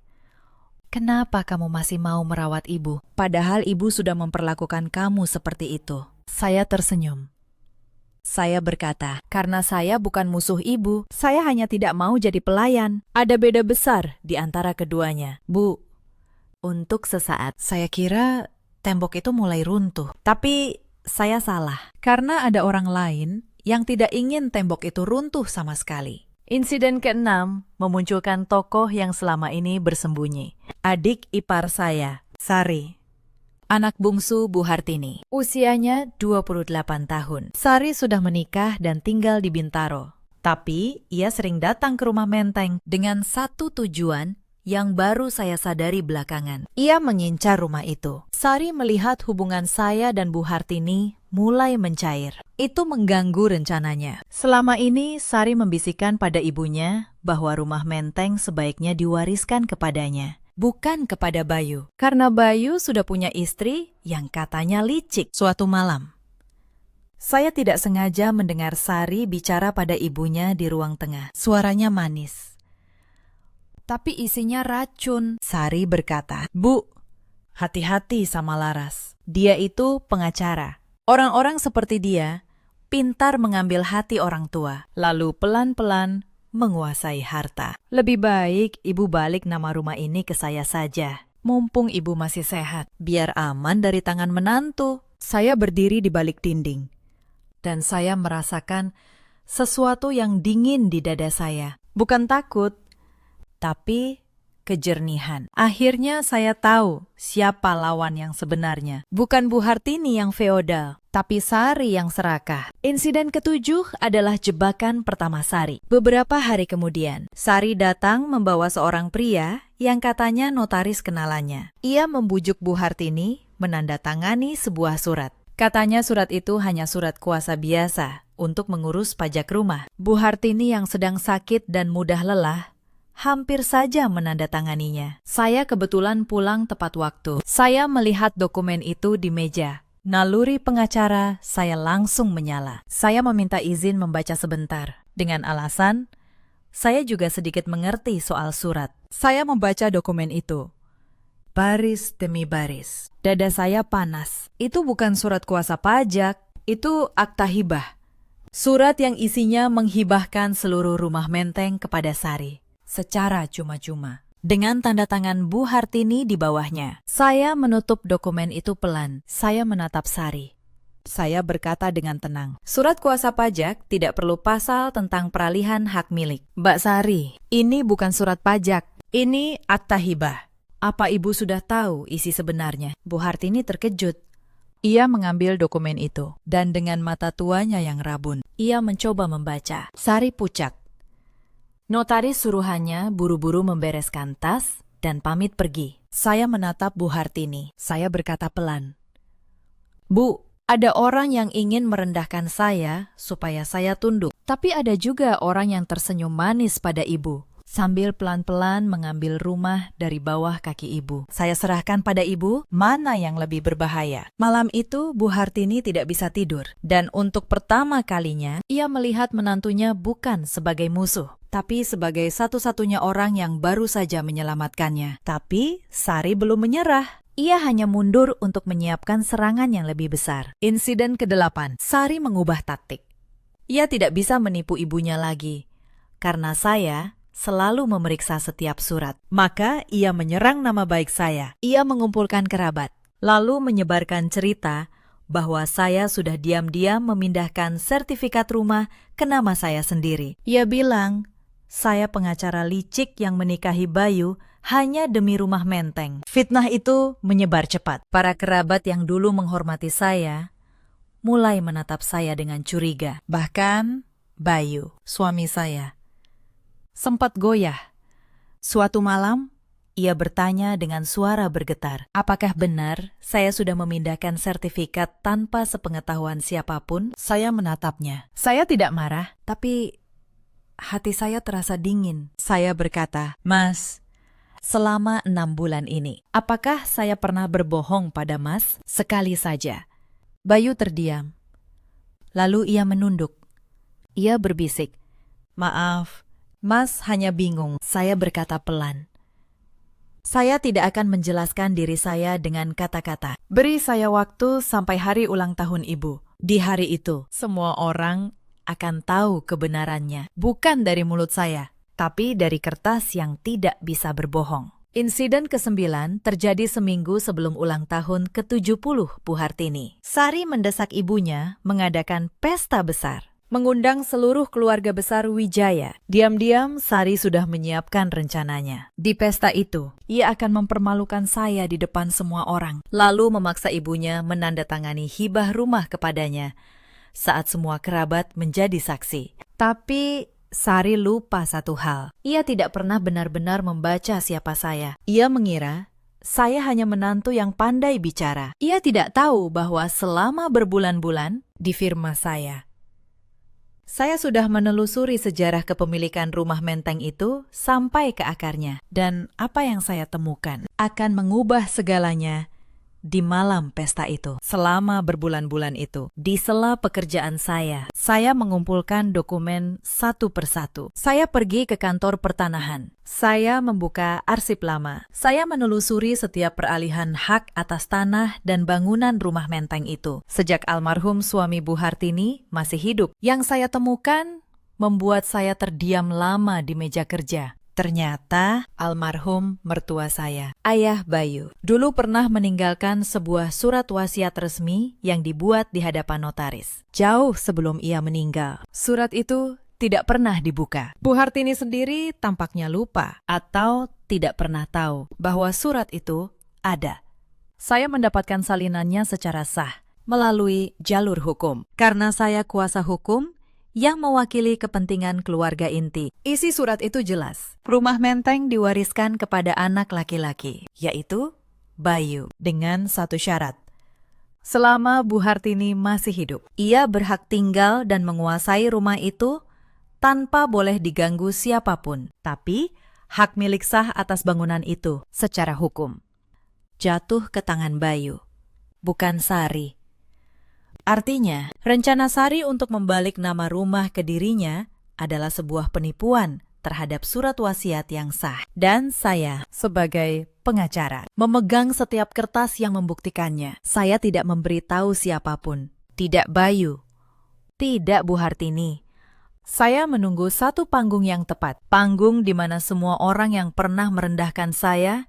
Kenapa kamu masih mau merawat ibu? Padahal ibu sudah memperlakukan kamu seperti itu. Saya tersenyum. Saya berkata, karena saya bukan musuh ibu, saya hanya tidak mau jadi pelayan. Ada beda besar di antara keduanya. Bu, untuk sesaat saya kira tembok itu mulai runtuh. Tapi saya salah, karena ada orang lain yang tidak ingin tembok itu runtuh sama sekali. Insiden keenam memunculkan tokoh yang selama ini bersembunyi. Adik ipar saya, Sari. Anak bungsu Bu Hartini. Usianya 28 tahun. Sari sudah menikah dan tinggal di Bintaro. Tapi ia sering datang ke rumah Menteng dengan satu tujuan yang baru saya sadari belakangan. Ia mengincar rumah itu. Sari melihat hubungan saya dan Bu Hartini mulai mencair. Itu mengganggu rencananya. Selama ini Sari membisikkan pada ibunya bahwa rumah Menteng sebaiknya diwariskan kepadanya. Bukan kepada Bayu, karena Bayu sudah punya istri yang katanya licik. Suatu malam, saya tidak sengaja mendengar Sari bicara pada ibunya di ruang tengah. Suaranya manis, tapi isinya racun. Sari berkata, Bu, hati-hati sama Laras. Dia itu pengacara. Orang-orang seperti dia pintar mengambil hati orang tua, lalu pelan-pelan menguasai harta. Lebih baik ibu balik nama rumah ini ke saya saja. Mumpung ibu masih sehat, biar aman dari tangan menantu. Saya berdiri di balik dinding, dan saya merasakan sesuatu yang dingin di dada saya. Bukan takut, tapi kejernihan. Akhirnya saya tahu siapa lawan yang sebenarnya. Bukan Bu Hartini yang feodal, tapi Sari yang serakah. Insiden ketujuh adalah jebakan pertama Sari. Beberapa hari kemudian, Sari datang membawa seorang pria yang katanya notaris kenalannya. Ia membujuk Bu Hartini menandatangani sebuah surat. Katanya surat itu hanya surat kuasa biasa untuk mengurus pajak rumah. Bu Hartini yang sedang sakit dan mudah lelah hampir saja menandatanganinya. Saya kebetulan pulang tepat waktu. Saya melihat dokumen itu di meja. Naluri pengacara saya langsung menyala. Saya meminta izin membaca sebentar. Dengan alasan, saya juga sedikit mengerti soal surat. Saya membaca dokumen itu. Baris demi baris. Dada saya panas. Itu bukan surat kuasa pajak, itu akta hibah. Surat yang isinya menghibahkan seluruh rumah Menteng kepada Sari secara cuma-cuma, dengan tanda tangan Bu Hartini di bawahnya. Saya menutup dokumen itu pelan. Saya menatap Sari. Saya berkata dengan tenang, surat kuasa pajak tidak perlu pasal tentang peralihan hak milik. Mbak Sari, ini bukan surat pajak. Ini akta hibah. Apa ibu sudah tahu isi sebenarnya? Bu Hartini terkejut. Ia mengambil dokumen itu, dan dengan mata tuanya yang rabun, ia mencoba membaca. Sari pucat. Notaris suruhannya buru-buru membereskan tas dan pamit pergi. Saya menatap Bu Hartini. Saya berkata pelan, Bu, ada orang yang ingin merendahkan saya supaya saya tunduk. Tapi ada juga orang yang tersenyum manis pada ibu, sambil pelan-pelan mengambil rumah dari bawah kaki ibu. Saya serahkan pada ibu mana yang lebih berbahaya. Malam itu, Bu Hartini tidak bisa tidur. Dan untuk pertama kalinya, ia melihat menantunya bukan sebagai musuh, tapi sebagai satu-satunya orang yang baru saja menyelamatkannya. Tapi Sari belum menyerah. Ia hanya mundur untuk menyiapkan serangan yang lebih besar. Insiden ke-8, Sari mengubah taktik. Ia tidak bisa menipu ibunya lagi, karena saya selalu memeriksa setiap surat. Maka ia menyerang nama baik saya. Ia mengumpulkan kerabat, lalu menyebarkan cerita bahwa saya sudah diam-diam memindahkan sertifikat rumah ke nama saya sendiri. Ia bilang, saya pengacara licik yang menikahi Bayu hanya demi rumah menteng. Fitnah itu menyebar cepat. Para kerabat yang dulu menghormati saya mulai menatap saya dengan curiga. Bahkan Bayu, suami saya, sempat goyah. Suatu malam, ia bertanya dengan suara bergetar, apakah benar saya sudah memindahkan sertifikat tanpa sepengetahuan siapapun? Saya menatapnya. Saya tidak marah, tapi hati saya terasa dingin. Saya berkata, Mas, selama 6 bulan ini, apakah saya pernah berbohong pada Mas? Sekali saja. Bayu terdiam. Lalu ia menunduk. Ia berbisik, maaf, Mas hanya bingung. Saya berkata pelan. Saya tidak akan menjelaskan diri saya dengan kata-kata. Beri saya waktu sampai hari ulang tahun ibu. Di hari itu, semua orang akan tahu kebenarannya. Bukan dari mulut saya, tapi dari kertas yang tidak bisa berbohong. Insiden ke-9 terjadi seminggu sebelum ulang tahun ke-70 Bu Hartini. Sari mendesak ibunya mengadakan pesta besar, mengundang seluruh keluarga besar Wijaya. Diam-diam Sari sudah menyiapkan rencananya. Di pesta itu, ia akan mempermalukan saya di depan semua orang, lalu memaksa ibunya menandatangani hibah rumah kepadanya saat semua kerabat menjadi saksi. Tapi Sari lupa satu hal. Ia tidak pernah benar-benar membaca siapa saya. Ia mengira saya hanya menantu yang pandai bicara. Ia tidak tahu bahwa selama berbulan-bulan di firma saya sudah menelusuri sejarah kepemilikan rumah menteng itu sampai ke akarnya. Dan apa yang saya temukan akan mengubah segalanya di malam pesta itu. Selama berbulan-bulan itu, di sela pekerjaan saya mengumpulkan dokumen satu persatu. Saya pergi ke kantor pertanahan. Saya membuka arsip lama. Saya menelusuri setiap peralihan hak atas tanah dan bangunan rumah menteng itu. Sejak almarhum suami Bu Hartini masih hidup, yang saya temukan membuat saya terdiam lama di meja kerja. Ternyata almarhum mertua saya, Ayah Bayu, dulu pernah meninggalkan sebuah surat wasiat resmi yang dibuat di hadapan notaris. Jauh sebelum ia meninggal, surat itu tidak pernah dibuka. Bu Hartini sendiri tampaknya lupa atau tidak pernah tahu bahwa surat itu ada. Saya mendapatkan salinannya secara sah melalui jalur hukum. Karena saya kuasa hukum yang mewakili kepentingan keluarga inti. Isi surat itu jelas. Rumah menteng diwariskan kepada anak laki-laki, yaitu Bayu, dengan satu syarat. Selama Bu Hartini masih hidup, ia berhak tinggal dan menguasai rumah itu tanpa boleh diganggu siapapun. Tapi, hak milik sah atas bangunan itu secara hukum jatuh ke tangan Bayu, bukan Sari. Artinya, rencana Sari untuk membalik nama rumah ke dirinya adalah sebuah penipuan terhadap surat wasiat yang sah. Dan saya, sebagai pengacara, memegang setiap kertas yang membuktikannya. Saya tidak memberitahu siapapun, tidak Bayu, tidak Bu Hartini. Saya menunggu satu panggung yang tepat, panggung di mana semua orang yang pernah merendahkan saya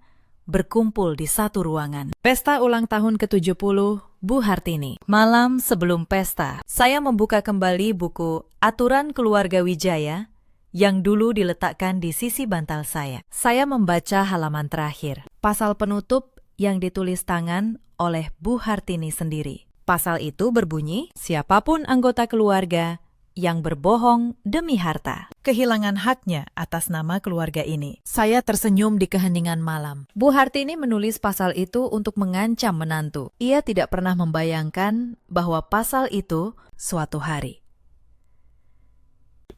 berkumpul di satu ruangan. Pesta ulang tahun ke-70 Bu Hartini. Malam sebelum pesta, saya membuka kembali buku Aturan Keluarga Wijaya yang dulu diletakkan di sisi bantal saya. Saya membaca halaman terakhir, pasal penutup yang ditulis tangan oleh Bu Hartini sendiri. Pasal itu berbunyi, siapapun anggota keluarga yang berbohong demi harta. Kehilangan haknya atas nama keluarga ini. Saya tersenyum di keheningan malam. Bu Hartini menulis pasal itu untuk mengancam menantu. Ia tidak pernah membayangkan bahwa pasal itu suatu hari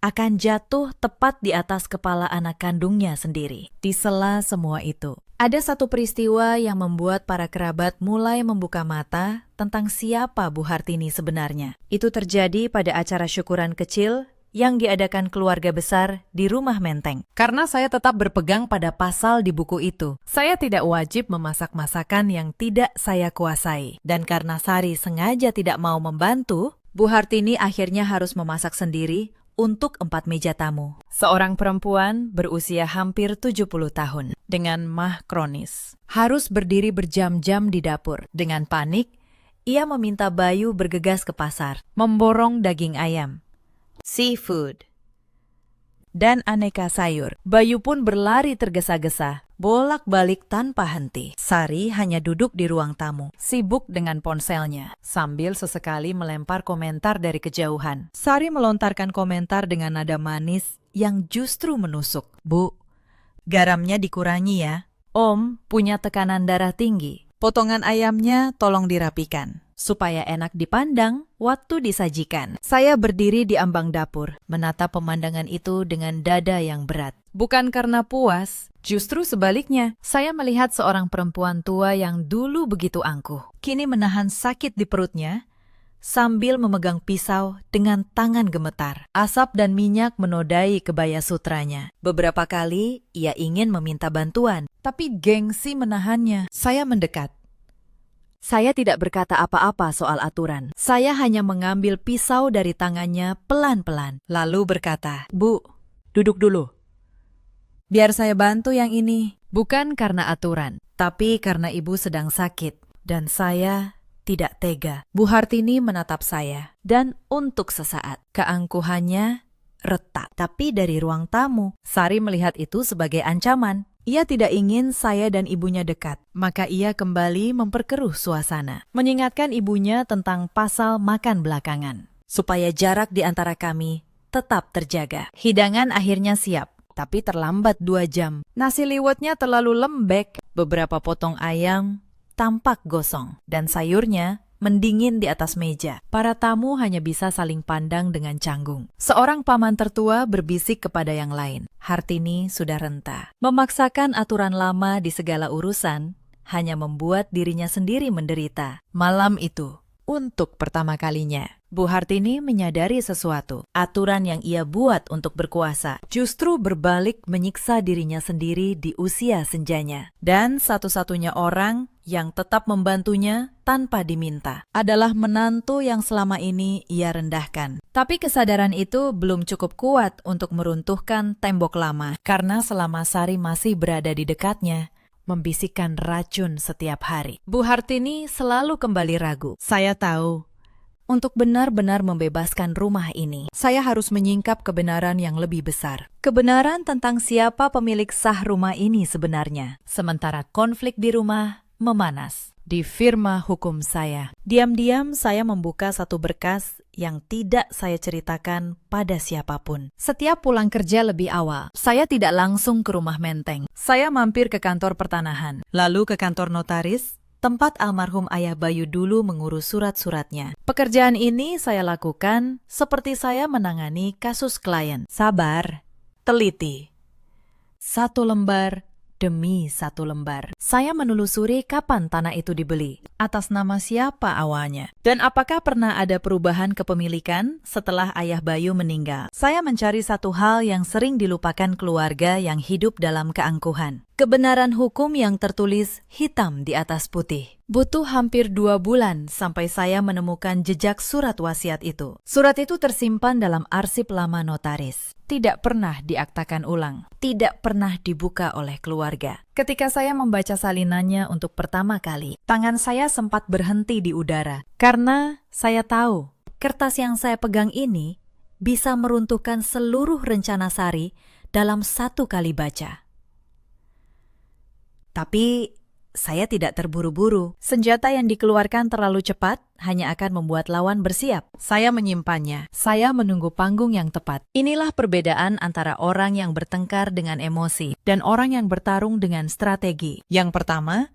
akan jatuh tepat di atas kepala anak kandungnya sendiri. Di sela semua itu, ada satu peristiwa yang membuat para kerabat mulai membuka mata tentang siapa Bu Hartini sebenarnya. Itu terjadi pada acara syukuran kecil yang diadakan keluarga besar di Rumah Menteng. Karena saya tetap berpegang pada pasal di buku itu, saya tidak wajib memasak masakan yang tidak saya kuasai. Dan karena Sari sengaja tidak mau membantu, Bu Hartini akhirnya harus memasak sendiri untuk 4 meja tamu. Seorang perempuan berusia hampir 70 tahun dengan mah kronis harus berdiri berjam-jam di dapur. Dengan panik, ia meminta Bayu bergegas ke pasar, memborong daging ayam, seafood, dan aneka sayur. Bayu pun berlari tergesa-gesa, bolak-balik tanpa henti. Sari hanya duduk di ruang tamu, sibuk dengan ponselnya, sambil sesekali melempar komentar dari kejauhan. Sari melontarkan komentar dengan nada manis yang justru menusuk. Bu, garamnya dikurangi ya. Om punya tekanan darah tinggi. Potongan ayamnya tolong dirapikan, supaya enak dipandang waktu disajikan. Saya berdiri di ambang dapur, menatap pemandangan itu dengan dada yang berat. Bukan karena puas, justru sebaliknya. Saya melihat seorang perempuan tua yang dulu begitu angkuh, kini menahan sakit di perutnya sambil memegang pisau dengan tangan gemetar. Asap dan minyak menodai kebaya sutranya. Beberapa kali ia ingin meminta bantuan, tapi gengsi menahannya. Saya mendekat. Saya tidak berkata apa-apa soal aturan. Saya hanya mengambil pisau dari tangannya pelan-pelan, lalu berkata, Bu, duduk dulu. Biar saya bantu yang ini. Bukan karena aturan, tapi karena ibu sedang sakit, dan saya tidak tega. Bu Hartini menatap saya, dan untuk sesaat, keangkuhannya retak. Tapi dari ruang tamu, Sari melihat itu sebagai ancaman. Ia tidak ingin saya dan ibunya dekat, maka ia kembali memperkeruh suasana, mengingatkan ibunya tentang pasal makan belakangan, supaya jarak di antara kami tetap terjaga. Hidangan akhirnya siap, tapi terlambat 2 jam. Nasi liwetnya terlalu lembek, beberapa potong ayam tampak gosong, dan sayurnya mendingin di atas meja. Para tamu hanya bisa saling pandang dengan canggung. Seorang paman tertua berbisik kepada yang lain. Hartini sudah renta. Memaksakan aturan lama di segala urusan hanya membuat dirinya sendiri menderita. Malam itu, untuk pertama kalinya, Bu Hartini menyadari sesuatu. Aturan yang ia buat untuk berkuasa justru berbalik menyiksa dirinya sendiri di usia senjanya. Dan satu-satunya orang yang tetap membantunya tanpa diminta adalah menantu yang selama ini ia rendahkan. Tapi kesadaran itu belum cukup kuat untuk meruntuhkan tembok lama, karena selama Sari masih berada di dekatnya, membisikkan racun setiap hari. Bu Hartini selalu kembali ragu. Saya tahu, untuk benar-benar membebaskan rumah ini, saya harus menyingkap kebenaran yang lebih besar. Kebenaran tentang siapa pemilik sah rumah ini sebenarnya. Sementara konflik di rumah memanas di firma hukum saya. Diam-diam saya membuka satu berkas yang tidak saya ceritakan pada siapapun. Setiap pulang kerja lebih awal, saya tidak langsung ke Rumah Menteng. Saya mampir ke kantor pertanahan, lalu ke kantor notaris, tempat almarhum ayah Bayu dulu mengurus surat-suratnya. Pekerjaan ini saya lakukan seperti saya menangani kasus klien. Sabar, teliti. 1 lembar demi 1 lembar. Saya menelusuri kapan tanah itu dibeli, atas nama siapa awalnya, dan apakah pernah ada perubahan kepemilikan setelah ayah Bayu meninggal. Saya mencari satu hal yang sering dilupakan keluarga yang hidup dalam keangkuhan. Kebenaran hukum yang tertulis hitam di atas putih. Butuh hampir 2 bulan sampai saya menemukan jejak surat wasiat itu. Surat itu tersimpan dalam arsip lama notaris. Tidak pernah diaktakan ulang. Tidak pernah dibuka oleh keluarga. Ketika saya membaca salinannya untuk pertama kali, tangan saya sempat berhenti di udara. Karena saya tahu, kertas yang saya pegang ini bisa meruntuhkan seluruh rencana Sari dalam 1 kali baca. Tapi saya tidak terburu-buru. Senjata yang dikeluarkan terlalu cepat hanya akan membuat lawan bersiap. Saya menyimpannya. Saya menunggu panggung yang tepat. Inilah perbedaan antara orang yang bertengkar dengan emosi dan orang yang bertarung dengan strategi. Yang pertama,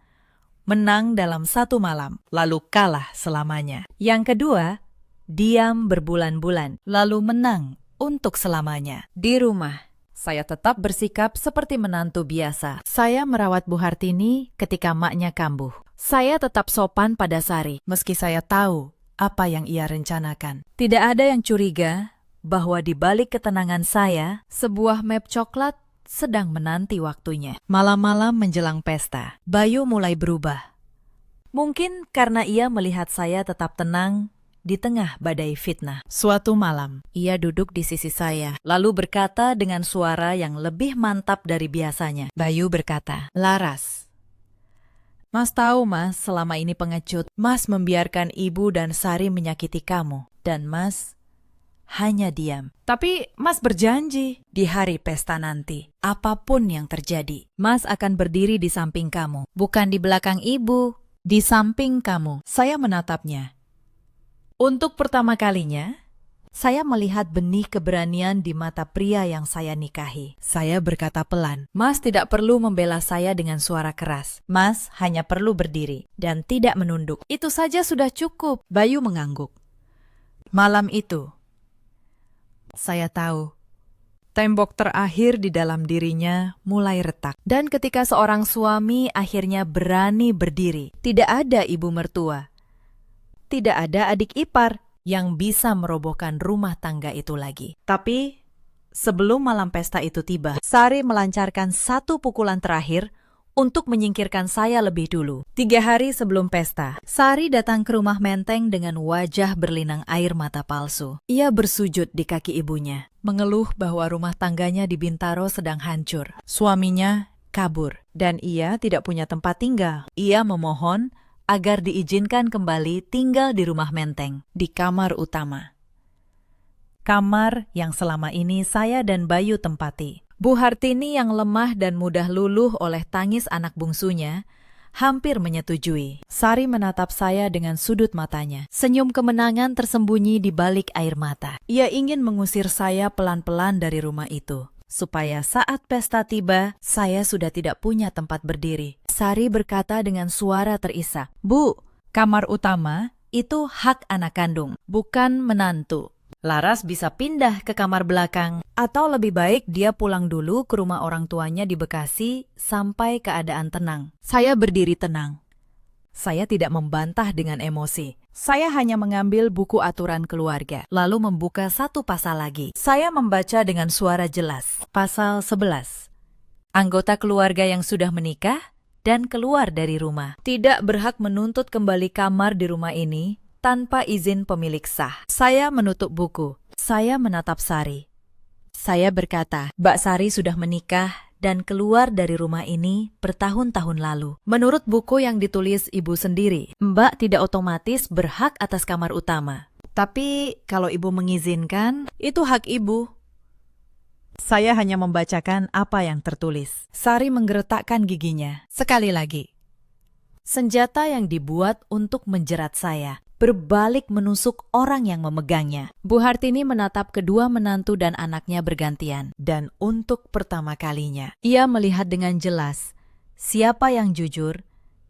menang dalam satu malam, lalu kalah selamanya. Yang kedua, diam berbulan-bulan, lalu menang untuk selamanya. Di rumah, saya tetap bersikap seperti menantu biasa. Saya merawat Bu Hartini ketika maknya kambuh. Saya tetap sopan pada Sari, meski saya tahu apa yang ia rencanakan. Tidak ada yang curiga bahwa di balik ketenangan saya, sebuah map coklat sedang menanti waktunya. Malam-malam menjelang pesta, Bayu mulai berubah. Mungkin karena ia melihat saya tetap tenang di tengah badai fitnah. Suatu malam, ia duduk di sisi saya, lalu berkata dengan suara yang lebih mantap dari biasanya. Bayu berkata, "Laras, Mas tahu Mas, selama ini pengecut. Mas membiarkan Ibu dan Sari menyakiti kamu. Dan Mas hanya diam. Tapi Mas berjanji, di hari pesta nanti, apapun yang terjadi, Mas akan berdiri di samping kamu. Bukan di belakang Ibu, di samping kamu." Saya menatapnya. Untuk pertama kalinya, saya melihat benih keberanian di mata pria yang saya nikahi. Saya berkata pelan, "Mas tidak perlu membela saya dengan suara keras. Mas hanya perlu berdiri dan tidak menunduk. Itu saja sudah cukup." Bayu mengangguk. Malam itu, saya tahu, tembok terakhir di dalam dirinya mulai retak. Dan ketika seorang suami akhirnya berani berdiri, tidak ada ibu mertua, tidak ada adik ipar yang bisa merobohkan rumah tangga itu lagi. Tapi sebelum malam pesta itu tiba, Sari melancarkan satu pukulan terakhir untuk menyingkirkan saya lebih dulu. 3 hari sebelum pesta, Sari datang ke rumah Menteng dengan wajah berlinang air mata palsu. Ia bersujud di kaki ibunya, mengeluh bahwa rumah tangganya di Bintaro sedang hancur. Suaminya kabur dan ia tidak punya tempat tinggal. Ia memohon agar diizinkan kembali tinggal di rumah Menteng, di kamar utama. Kamar yang selama ini saya dan Bayu tempati. Bu Hartini yang lemah dan mudah luluh oleh tangis anak bungsunya, hampir menyetujui. Sari menatap saya dengan sudut matanya. Senyum kemenangan tersembunyi di balik air mata. Ia ingin mengusir saya pelan-pelan dari rumah itu, supaya saat pesta tiba, saya sudah tidak punya tempat berdiri. Sari berkata dengan suara terisak, "Bu, kamar utama itu hak anak kandung, bukan menantu. Laras bisa pindah ke kamar belakang, atau lebih baik dia pulang dulu ke rumah orang tuanya di Bekasi sampai keadaan tenang." Saya berdiri tenang. Saya tidak membantah dengan emosi. Saya hanya mengambil buku aturan keluarga, lalu membuka satu pasal lagi. Saya membaca dengan suara jelas. Pasal 11. Anggota keluarga yang sudah menikah dan keluar dari rumah tidak berhak menuntut kembali kamar di rumah ini tanpa izin pemilik sah. Saya menutup buku. Saya menatap Sari. Saya berkata, "Mbak Sari sudah menikah dan keluar dari rumah ini bertahun-tahun lalu. Menurut buku yang ditulis ibu sendiri, Mbak tidak otomatis berhak atas kamar utama. Tapi kalau ibu mengizinkan, itu hak ibu." Saya hanya membacakan apa yang tertulis. Sari menggeretakkan giginya. Sekali lagi, senjata yang dibuat untuk menjerat saya berbalik menusuk orang yang memegangnya. Bu Hartini menatap kedua menantu dan anaknya bergantian. Dan untuk pertama kalinya, ia melihat dengan jelas siapa yang jujur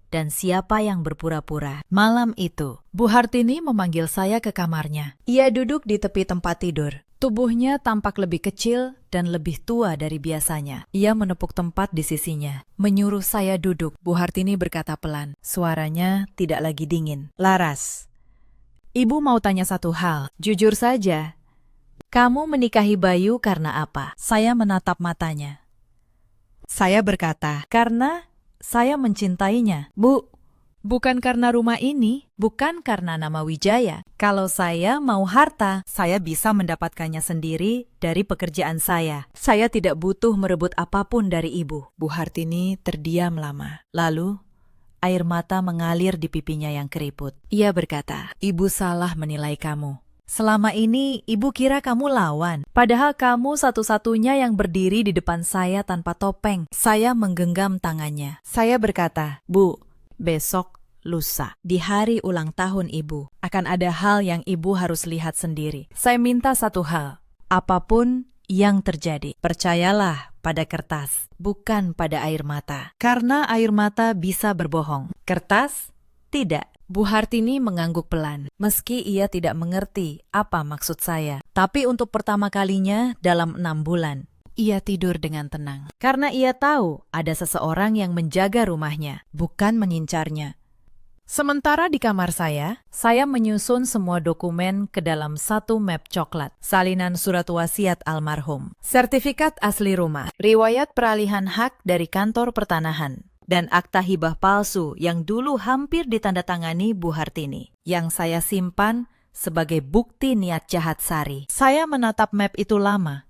dan siapa yang berpura-pura. Malam itu, Bu Hartini memanggil saya ke kamarnya. Ia duduk di tepi tempat tidur. Tubuhnya tampak lebih kecil dan lebih tua dari biasanya. Ia menepuk tempat di sisinya, menyuruh saya duduk. Bu Hartini berkata pelan, suaranya tidak lagi dingin. "Laras, Ibu mau tanya satu hal. Jujur saja, kamu menikahi Bayu karena apa?" Saya menatap matanya. Saya berkata, "Karena saya mencintainya." "Bu, bukan karena rumah ini, bukan karena nama Wijaya. Kalau saya mau harta, saya bisa mendapatkannya sendiri dari pekerjaan saya. Saya tidak butuh merebut apapun dari ibu." Bu Hartini terdiam lama. Lalu, air mata mengalir di pipinya yang keriput. Ia berkata, "Ibu salah menilai kamu. Selama ini ibu kira kamu lawan, padahal kamu satu-satunya yang berdiri di depan saya tanpa topeng. Saya menggenggam tangannya. Saya berkata, Bu, besok lusa, di hari ulang tahun ibu, akan ada hal yang ibu harus lihat sendiri. Saya minta satu hal, apapun yang terjadi, percayalah pada kertas, bukan pada air mata. Karena air mata bisa berbohong. Kertas? Tidak. Bu Hartini mengangguk pelan, meski ia tidak mengerti apa maksud saya. Tapi untuk pertama kalinya dalam 6 bulan, ia tidur dengan tenang. Karena ia tahu ada seseorang yang menjaga rumahnya, bukan mengincarnya. Sementara di kamar saya menyusun semua dokumen ke dalam satu map coklat, salinan surat wasiat almarhum, sertifikat asli rumah, riwayat peralihan hak dari kantor pertanahan, dan akta hibah palsu yang dulu hampir ditandatangani Bu Hartini, yang saya simpan sebagai bukti niat jahat Sari. Saya menatap map itu lama.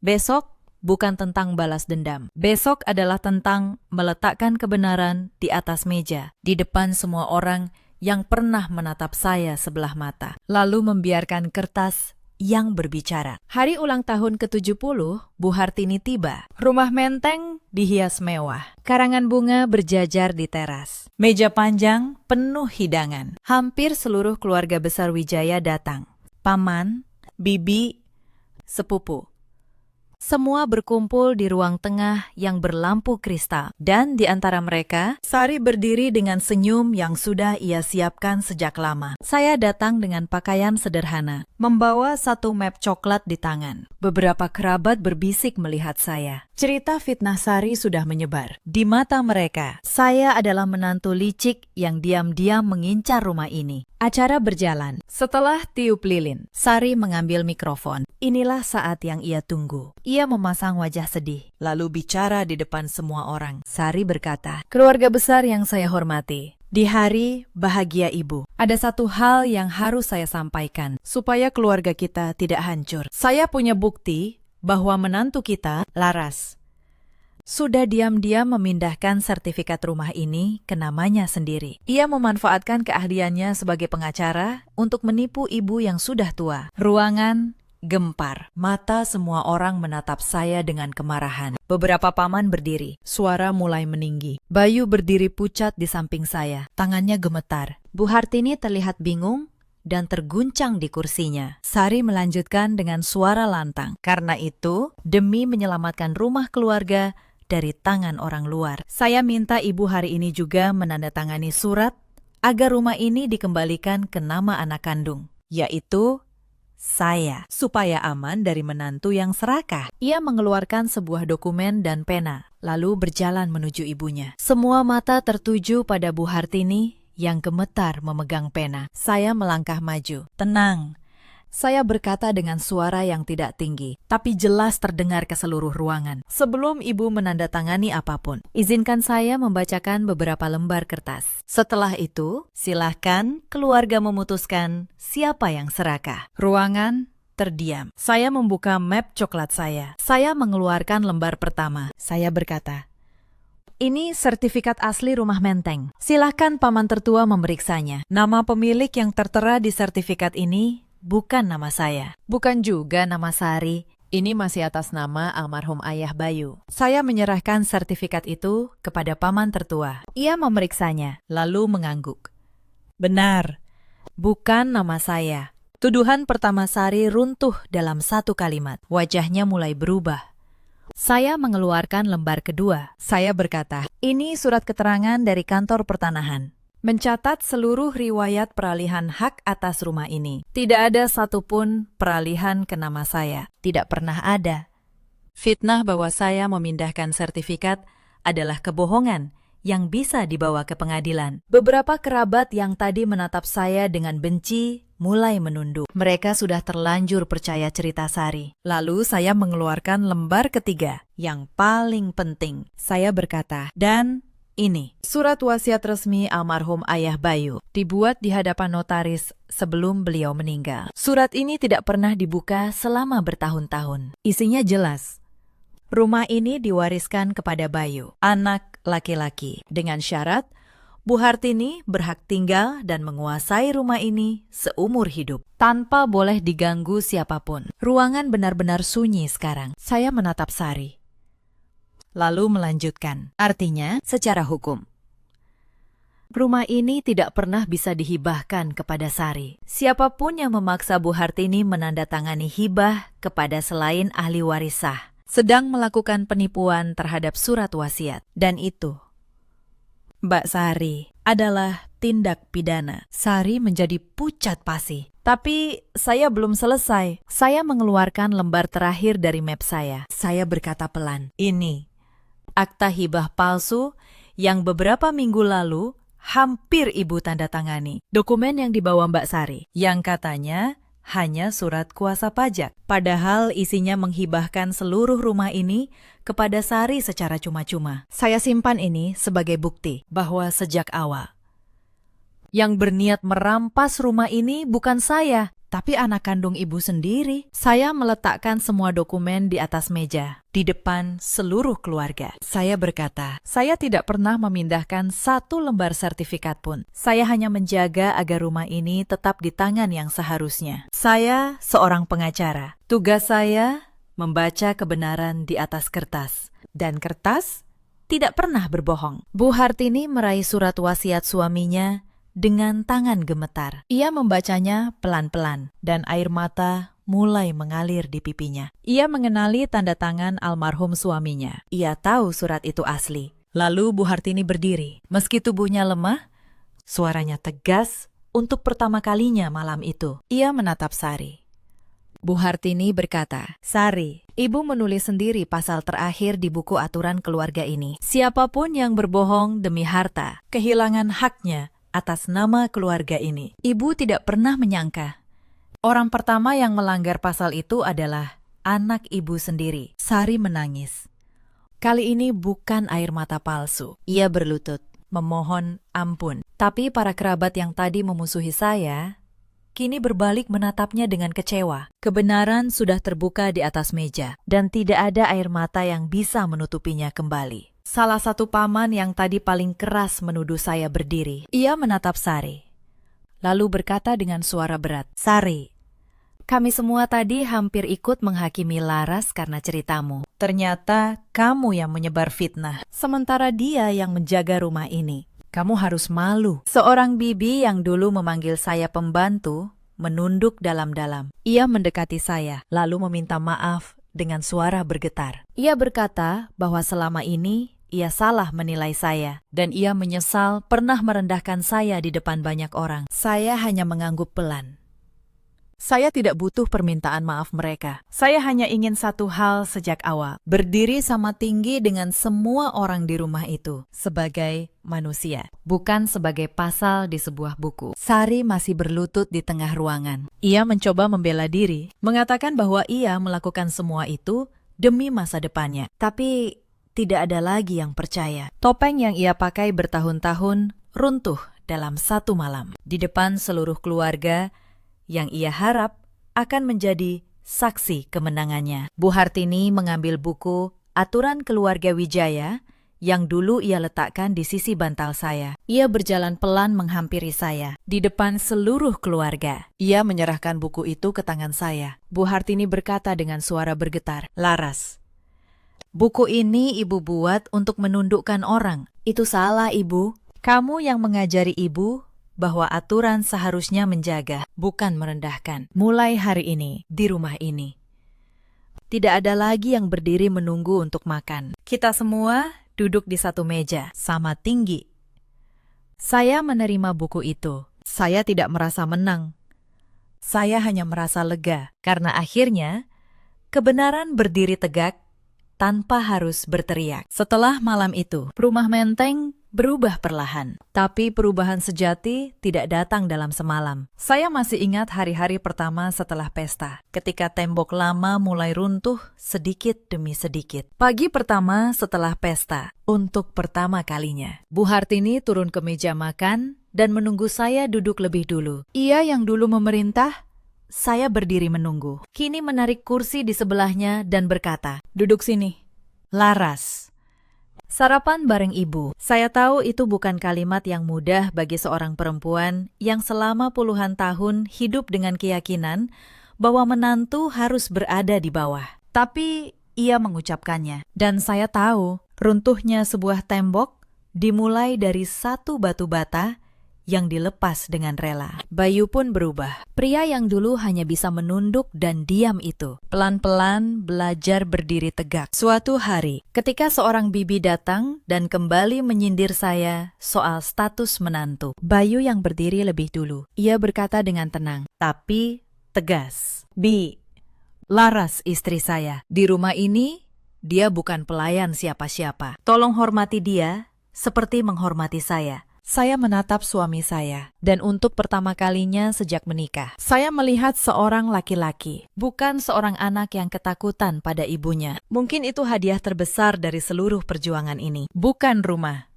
Besok bukan tentang balas dendam. Besok adalah tentang meletakkan kebenaran di atas meja, di depan semua orang yang pernah menatap saya sebelah mata, lalu membiarkan kertas yang berbicara. Hari ulang tahun ke-70, Bu Hartini tiba. Rumah menteng dihias mewah. Karangan bunga berjajar di teras. Meja panjang penuh hidangan. Hampir seluruh keluarga besar Wijaya datang. Paman, bibi, sepupu. Semua berkumpul di ruang tengah yang berlampu kristal. Dan di antara mereka, Sari berdiri dengan senyum yang sudah ia siapkan sejak lama. Saya datang dengan pakaian sederhana, membawa satu map coklat di tangan. Beberapa kerabat berbisik melihat saya. Cerita fitnah Sari sudah menyebar. Di mata mereka, saya adalah menantu licik yang diam-diam mengincar rumah ini. Acara berjalan. Setelah tiup lilin, Sari mengambil mikrofon. Inilah saat yang ia tunggu. Ia memasang wajah sedih, lalu bicara di depan semua orang. Sari berkata, "Keluarga besar yang saya hormati, di hari bahagia ibu, ada satu hal yang harus saya sampaikan, supaya keluarga kita tidak hancur. Saya punya bukti bahwa menantu kita, Laras, sudah diam-diam memindahkan sertifikat rumah ini ke namanya sendiri. Ia memanfaatkan keahliannya sebagai pengacara untuk menipu ibu yang sudah tua." Ruangan gempar. Mata semua orang menatap saya dengan kemarahan. Beberapa paman berdiri. Suara mulai meninggi. Bayu berdiri pucat di samping saya. Tangannya gemetar. Bu Hartini terlihat bingung dan terguncang di kursinya. Sari melanjutkan dengan suara lantang. Karena itu, demi menyelamatkan rumah keluarga dari tangan orang luar, saya minta ibu hari ini juga menandatangani surat agar rumah ini dikembalikan ke nama anak kandung, yaitu saya, supaya aman dari menantu yang serakah. Ia mengeluarkan sebuah dokumen dan pena, lalu berjalan menuju ibunya. Semua mata tertuju pada Bu Hartini yang gemetar memegang pena. Saya melangkah maju. "Tenang," saya berkata dengan suara yang tidak tinggi, tapi jelas terdengar ke seluruh ruangan. "Sebelum ibu menandatangani apapun, izinkan saya membacakan beberapa lembar kertas. Setelah itu, silahkan keluarga memutuskan siapa yang serakah." Ruangan terdiam. Saya membuka map coklat saya. Saya mengeluarkan lembar pertama. Saya berkata, "Ini sertifikat asli rumah menteng. Silahkan paman tertua memeriksanya. Nama pemilik yang tertera di sertifikat ini bukan nama saya, bukan juga nama Sari. Ini masih atas nama almarhum ayah Bayu." Saya menyerahkan sertifikat itu kepada paman tertua. Ia memeriksanya, lalu mengangguk. "Benar, bukan nama saya." Tuduhan pertama Sari runtuh dalam satu kalimat. Wajahnya mulai berubah. Saya mengeluarkan lembar kedua. Saya berkata, "Ini surat keterangan dari kantor pertanahan. Mencatat seluruh riwayat peralihan hak atas rumah ini. Tidak ada satupun peralihan ke nama saya. Tidak pernah ada. Fitnah bahwa saya memindahkan sertifikat adalah kebohongan yang bisa dibawa ke pengadilan." Beberapa kerabat yang tadi menatap saya dengan benci mulai menunduk. Mereka sudah terlanjur percaya cerita Sari. Lalu saya mengeluarkan lembar ketiga, yang paling penting. Saya berkata, "Dan ini, surat wasiat resmi almarhum ayah Bayu, dibuat di hadapan notaris sebelum beliau meninggal. Surat ini tidak pernah dibuka selama bertahun-tahun. Isinya jelas. Rumah ini diwariskan kepada Bayu, anak laki-laki, dengan syarat Bu Hartini berhak tinggal dan menguasai rumah ini seumur hidup, tanpa boleh diganggu siapapun. Ruangan benar-benar sunyi sekarang. Saya menatap Sari, lalu melanjutkan. Artinya, secara hukum, rumah ini tidak pernah bisa dihibahkan kepada Sari. Siapapun yang memaksa Bu Hartini menandatangani hibah kepada selain ahli waris sah, sedang melakukan penipuan terhadap surat wasiat. Dan itu, Mbak Sari, adalah tindak pidana. Sari menjadi pucat pasi. Tapi saya belum selesai. Saya mengeluarkan lembar terakhir dari map saya. Saya berkata pelan, ini akta hibah palsu yang beberapa minggu lalu hampir Ibu tanda tangani. Dokumen yang dibawa Mbak Sari, yang katanya hanya surat kuasa pajak. Padahal isinya menghibahkan seluruh rumah ini kepada Sari secara cuma-cuma. Saya simpan ini sebagai bukti bahwa sejak awal yang berniat merampas rumah ini bukan saya, tapi anak kandung Ibu sendiri. Saya meletakkan semua dokumen di atas meja, di depan seluruh keluarga. Saya berkata, saya tidak pernah memindahkan satu lembar sertifikat pun. Saya hanya menjaga agar rumah ini tetap di tangan yang seharusnya. Saya seorang pengacara. Tugas saya membaca kebenaran di atas kertas. Dan kertas tidak pernah berbohong. Bu Hartini meraih surat wasiat suaminya dengan tangan gemetar. Ia membacanya pelan-pelan, dan air mata mulai mengalir di pipinya. Ia mengenali tanda tangan almarhum suaminya. Ia tahu surat itu asli. Lalu Bu Hartini berdiri. Meski tubuhnya lemah, suaranya tegas untuk pertama kalinya malam itu. Ia menatap Sari. Bu Hartini berkata, Sari, Ibu menulis sendiri pasal terakhir di buku aturan keluarga ini. Siapapun yang berbohong demi harta, kehilangan haknya atas nama keluarga ini. Ibu tidak pernah menyangka orang pertama yang melanggar pasal itu adalah anak Ibu sendiri. Sari menangis. Kali ini bukan air mata palsu. Ia berlutut, memohon ampun. Tapi para kerabat yang tadi memusuhi saya, kini berbalik menatapnya dengan kecewa. Kebenaran sudah terbuka di atas meja, dan tidak ada air mata yang bisa menutupinya kembali. Salah satu paman yang tadi paling keras menuduh saya berdiri. Ia menatap Sari, lalu berkata dengan suara berat, Sari, kami semua tadi hampir ikut menghakimi Laras karena ceritamu. Ternyata kamu yang menyebar fitnah, sementara dia yang menjaga rumah ini. Kamu harus malu. Seorang bibi yang dulu memanggil saya pembantu menunduk dalam-dalam. Ia mendekati saya, lalu meminta maaf dengan suara bergetar. Ia berkata bahwa selama ini ia salah menilai saya, dan ia menyesal pernah merendahkan saya di depan banyak orang. Saya hanya mengangguk pelan. Saya tidak butuh permintaan maaf mereka. Saya hanya ingin satu hal sejak awal, berdiri sama tinggi dengan semua orang di rumah itu, sebagai manusia, bukan sebagai pasal di sebuah buku. Sari masih berlutut di tengah ruangan. Ia mencoba membela diri, mengatakan bahwa ia melakukan semua itu demi masa depannya. Tapi tidak ada lagi yang percaya. Topeng yang ia pakai bertahun-tahun runtuh dalam satu malam. Di depan seluruh keluarga yang ia harap akan menjadi saksi kemenangannya. Bu Hartini mengambil buku Aturan Keluarga Wijaya yang dulu ia letakkan di sisi bantal saya. Ia berjalan pelan menghampiri saya di depan seluruh keluarga. Ia menyerahkan buku itu ke tangan saya. Bu Hartini berkata dengan suara bergetar, Laras, buku ini Ibu buat untuk menundukkan orang. Itu salah, Ibu. Kamu yang mengajari Ibu bahwa aturan seharusnya menjaga, bukan merendahkan. Mulai hari ini, di rumah ini, tidak ada lagi yang berdiri menunggu untuk makan. Kita semua duduk di satu meja, sama tinggi. Saya menerima buku itu. Saya tidak merasa menang. Saya hanya merasa lega, karena akhirnya kebenaran berdiri tegak tanpa harus berteriak. Setelah malam itu, rumah Menteng berubah perlahan. Tapi perubahan sejati tidak datang dalam semalam. Saya masih ingat hari-hari pertama setelah pesta, ketika tembok lama mulai runtuh sedikit demi sedikit. Pagi pertama setelah pesta, untuk pertama kalinya, Bu Hartini turun ke meja makan dan menunggu saya duduk lebih dulu. Ia yang dulu memerintah, saya berdiri menunggu. Kini menarik kursi di sebelahnya dan berkata, "Duduk sini." Laras. Sarapan bareng ibu. Saya tahu itu bukan kalimat yang mudah bagi seorang perempuan yang selama puluhan tahun hidup dengan keyakinan bahwa menantu harus berada di bawah. Tapi ia mengucapkannya. Dan saya tahu runtuhnya sebuah tembok dimulai dari satu batu bata yang dilepas dengan rela. Bayu pun berubah. Pria yang dulu hanya bisa menunduk dan diam itu, pelan-pelan belajar berdiri tegak. Suatu hari, ketika seorang bibi datang dan kembali menyindir saya soal status menantu, Bayu yang berdiri lebih dulu. Ia berkata dengan tenang, tapi tegas. "Bi, Laras istri saya. Di rumah ini, dia bukan pelayan siapa-siapa. Tolong hormati dia seperti menghormati saya." Saya menatap suami saya, dan untuk pertama kalinya sejak menikah, saya melihat seorang laki-laki, bukan seorang anak yang ketakutan pada ibunya. Mungkin itu hadiah terbesar dari seluruh perjuangan ini. Bukan rumah,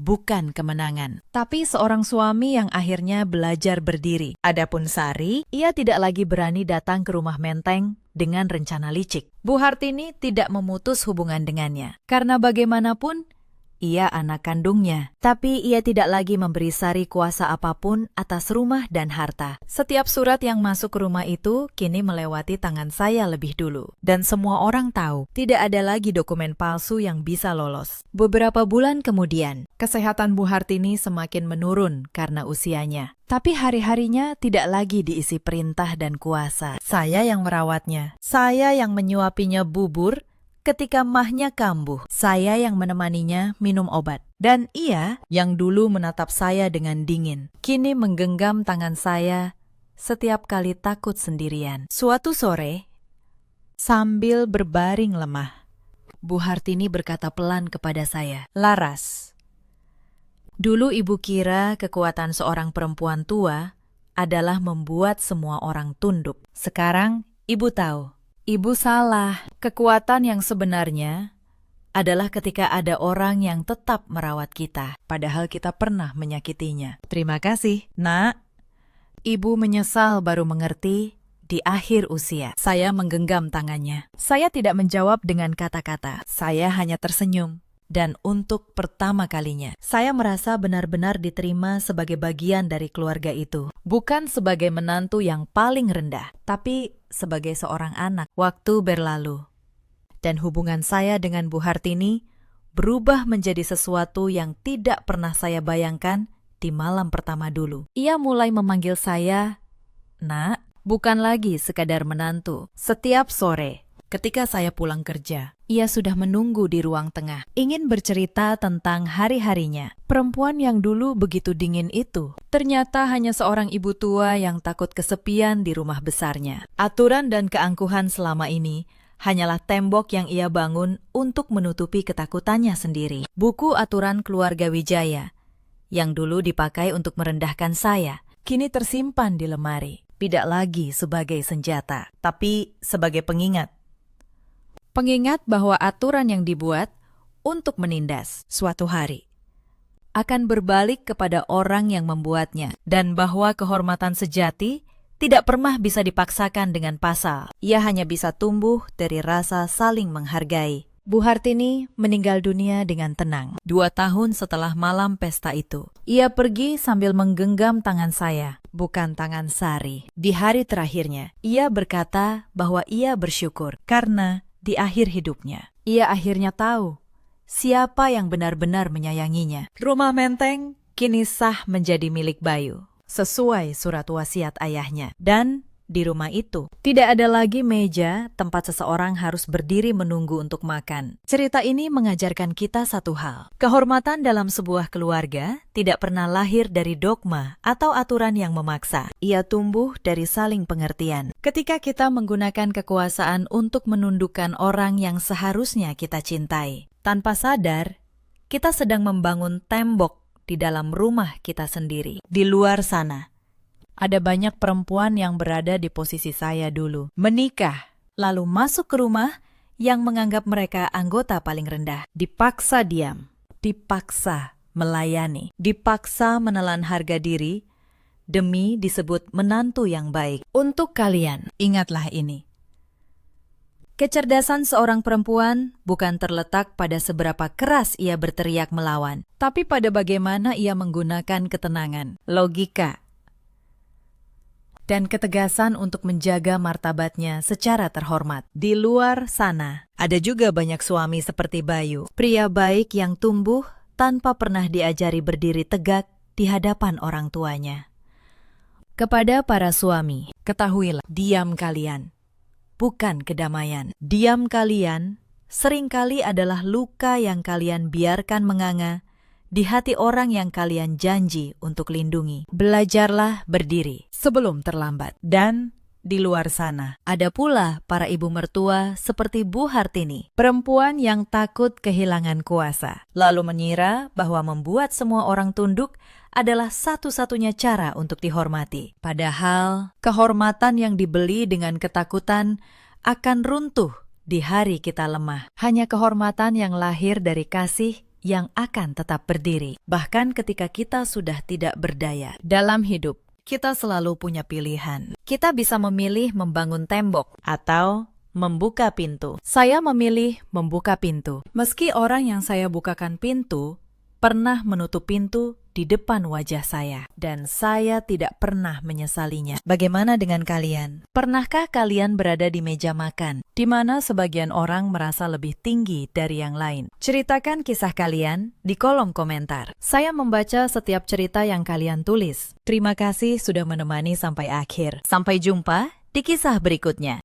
bukan kemenangan, tapi seorang suami yang akhirnya belajar berdiri. Adapun Sari, ia tidak lagi berani datang ke rumah Menteng dengan rencana licik. Bu Hartini tidak memutus hubungan dengannya, karena bagaimanapun, ia anak kandungnya, tapi ia tidak lagi memberi Sari kuasa apapun atas rumah dan harta. Setiap surat yang masuk ke rumah itu kini melewati tangan saya lebih dulu. Dan semua orang tahu, tidak ada lagi dokumen palsu yang bisa lolos. Beberapa bulan kemudian, kesehatan Bu Hartini semakin menurun karena usianya. Tapi hari-harinya tidak lagi diisi perintah dan kuasa. Saya yang merawatnya. Saya yang menyuapinya bubur ketika mahnya kambuh. Saya yang menemaninya minum obat. Dan ia yang dulu menatap saya dengan dingin, kini menggenggam tangan saya setiap kali takut sendirian. Suatu sore, sambil berbaring lemah, Bu Hartini berkata pelan kepada saya, "Laras, dulu ibu kira kekuatan seorang perempuan tua adalah membuat semua orang tunduk. Sekarang ibu tahu. Ibu salah. Kekuatan yang sebenarnya adalah ketika ada orang yang tetap merawat kita, padahal kita pernah menyakitinya." "Terima kasih, Nak." Ibu menyesal baru mengerti di akhir usia. Saya menggenggam tangannya. Saya tidak menjawab dengan kata-kata. Saya hanya tersenyum. Dan untuk pertama kalinya, saya merasa benar-benar diterima sebagai bagian dari keluarga itu. Bukan sebagai menantu yang paling rendah, tapi sebagai seorang anak. Waktu berlalu, dan hubungan saya dengan Bu Hartini berubah menjadi sesuatu yang tidak pernah saya bayangkan di malam pertama dulu. Ia mulai memanggil saya, "Nak," bukan lagi sekadar menantu. Setiap sore, ketika saya pulang kerja, ia sudah menunggu di ruang tengah, ingin bercerita tentang hari-harinya. Perempuan yang dulu begitu dingin itu, ternyata hanya seorang ibu tua yang takut kesepian di rumah besarnya. Aturan dan keangkuhan selama ini hanyalah tembok yang ia bangun untuk menutupi ketakutannya sendiri. Buku aturan keluarga Wijaya, yang dulu dipakai untuk merendahkan saya, kini tersimpan di lemari. Tidak lagi sebagai senjata, tapi sebagai pengingat. Pengingat bahwa aturan yang dibuat untuk menindas suatu hari akan berbalik kepada orang yang membuatnya, dan bahwa kehormatan sejati tidak pernah bisa dipaksakan dengan pasal. Ia hanya bisa tumbuh dari rasa saling menghargai. Bu Hartini meninggal dunia dengan tenang 2 tahun setelah malam pesta itu. Ia pergi sambil menggenggam tangan saya, bukan tangan Sari. Di hari terakhirnya, ia berkata bahwa ia bersyukur karena di akhir hidupnya, ia akhirnya tahu siapa yang benar-benar menyayanginya. Rumah Menteng kini sah menjadi milik Bayu, sesuai surat wasiat ayahnya. Dan di rumah itu, tidak ada lagi meja tempat seseorang harus berdiri menunggu untuk makan. Cerita ini mengajarkan kita satu hal. Kehormatan dalam sebuah keluarga tidak pernah lahir dari dogma atau aturan yang memaksa. Ia tumbuh dari saling pengertian. Ketika kita menggunakan kekuasaan untuk menundukkan orang yang seharusnya kita cintai, tanpa sadar, kita sedang membangun tembok di dalam rumah kita sendiri. Di luar sana, ada banyak perempuan yang berada di posisi saya dulu. Menikah, lalu masuk ke rumah yang menganggap mereka anggota paling rendah. Dipaksa diam, dipaksa melayani, dipaksa menelan harga diri demi disebut menantu yang baik. Untuk kalian, ingatlah ini. Kecerdasan seorang perempuan bukan terletak pada seberapa keras ia berteriak melawan, tapi pada bagaimana ia menggunakan ketenangan, logika, dan ketegasan untuk menjaga martabatnya secara terhormat. Di luar sana, ada juga banyak suami seperti Bayu, pria baik yang tumbuh tanpa pernah diajari berdiri tegak di hadapan orang tuanya. Kepada para suami, ketahuilah, diam kalian bukan kedamaian. Diam kalian seringkali adalah luka yang kalian biarkan menganga di hati orang yang kalian janji untuk lindungi. Belajarlah berdiri sebelum terlambat. Dan di luar sana, ada pula para ibu mertua seperti Bu Hartini, perempuan yang takut kehilangan kuasa, lalu mengira bahwa membuat semua orang tunduk adalah satu-satunya cara untuk dihormati. Padahal, kehormatan yang dibeli dengan ketakutan akan runtuh di hari kita lemah. Hanya kehormatan yang lahir dari kasih yang akan tetap berdiri. Bahkan ketika kita sudah tidak berdaya dalam hidup, kita selalu punya pilihan. Kita bisa memilih membangun tembok atau membuka pintu. Saya memilih membuka pintu. Meski orang yang saya bukakan pintu pernah menutup pintu di depan wajah saya, dan saya tidak pernah menyesalinya. Bagaimana dengan kalian? Pernahkah kalian berada di meja makan, di mana sebagian orang merasa lebih tinggi dari yang lain? Ceritakan kisah kalian di kolom komentar. Saya membaca setiap cerita yang kalian tulis. Terima kasih sudah menemani sampai akhir. Sampai jumpa di kisah berikutnya.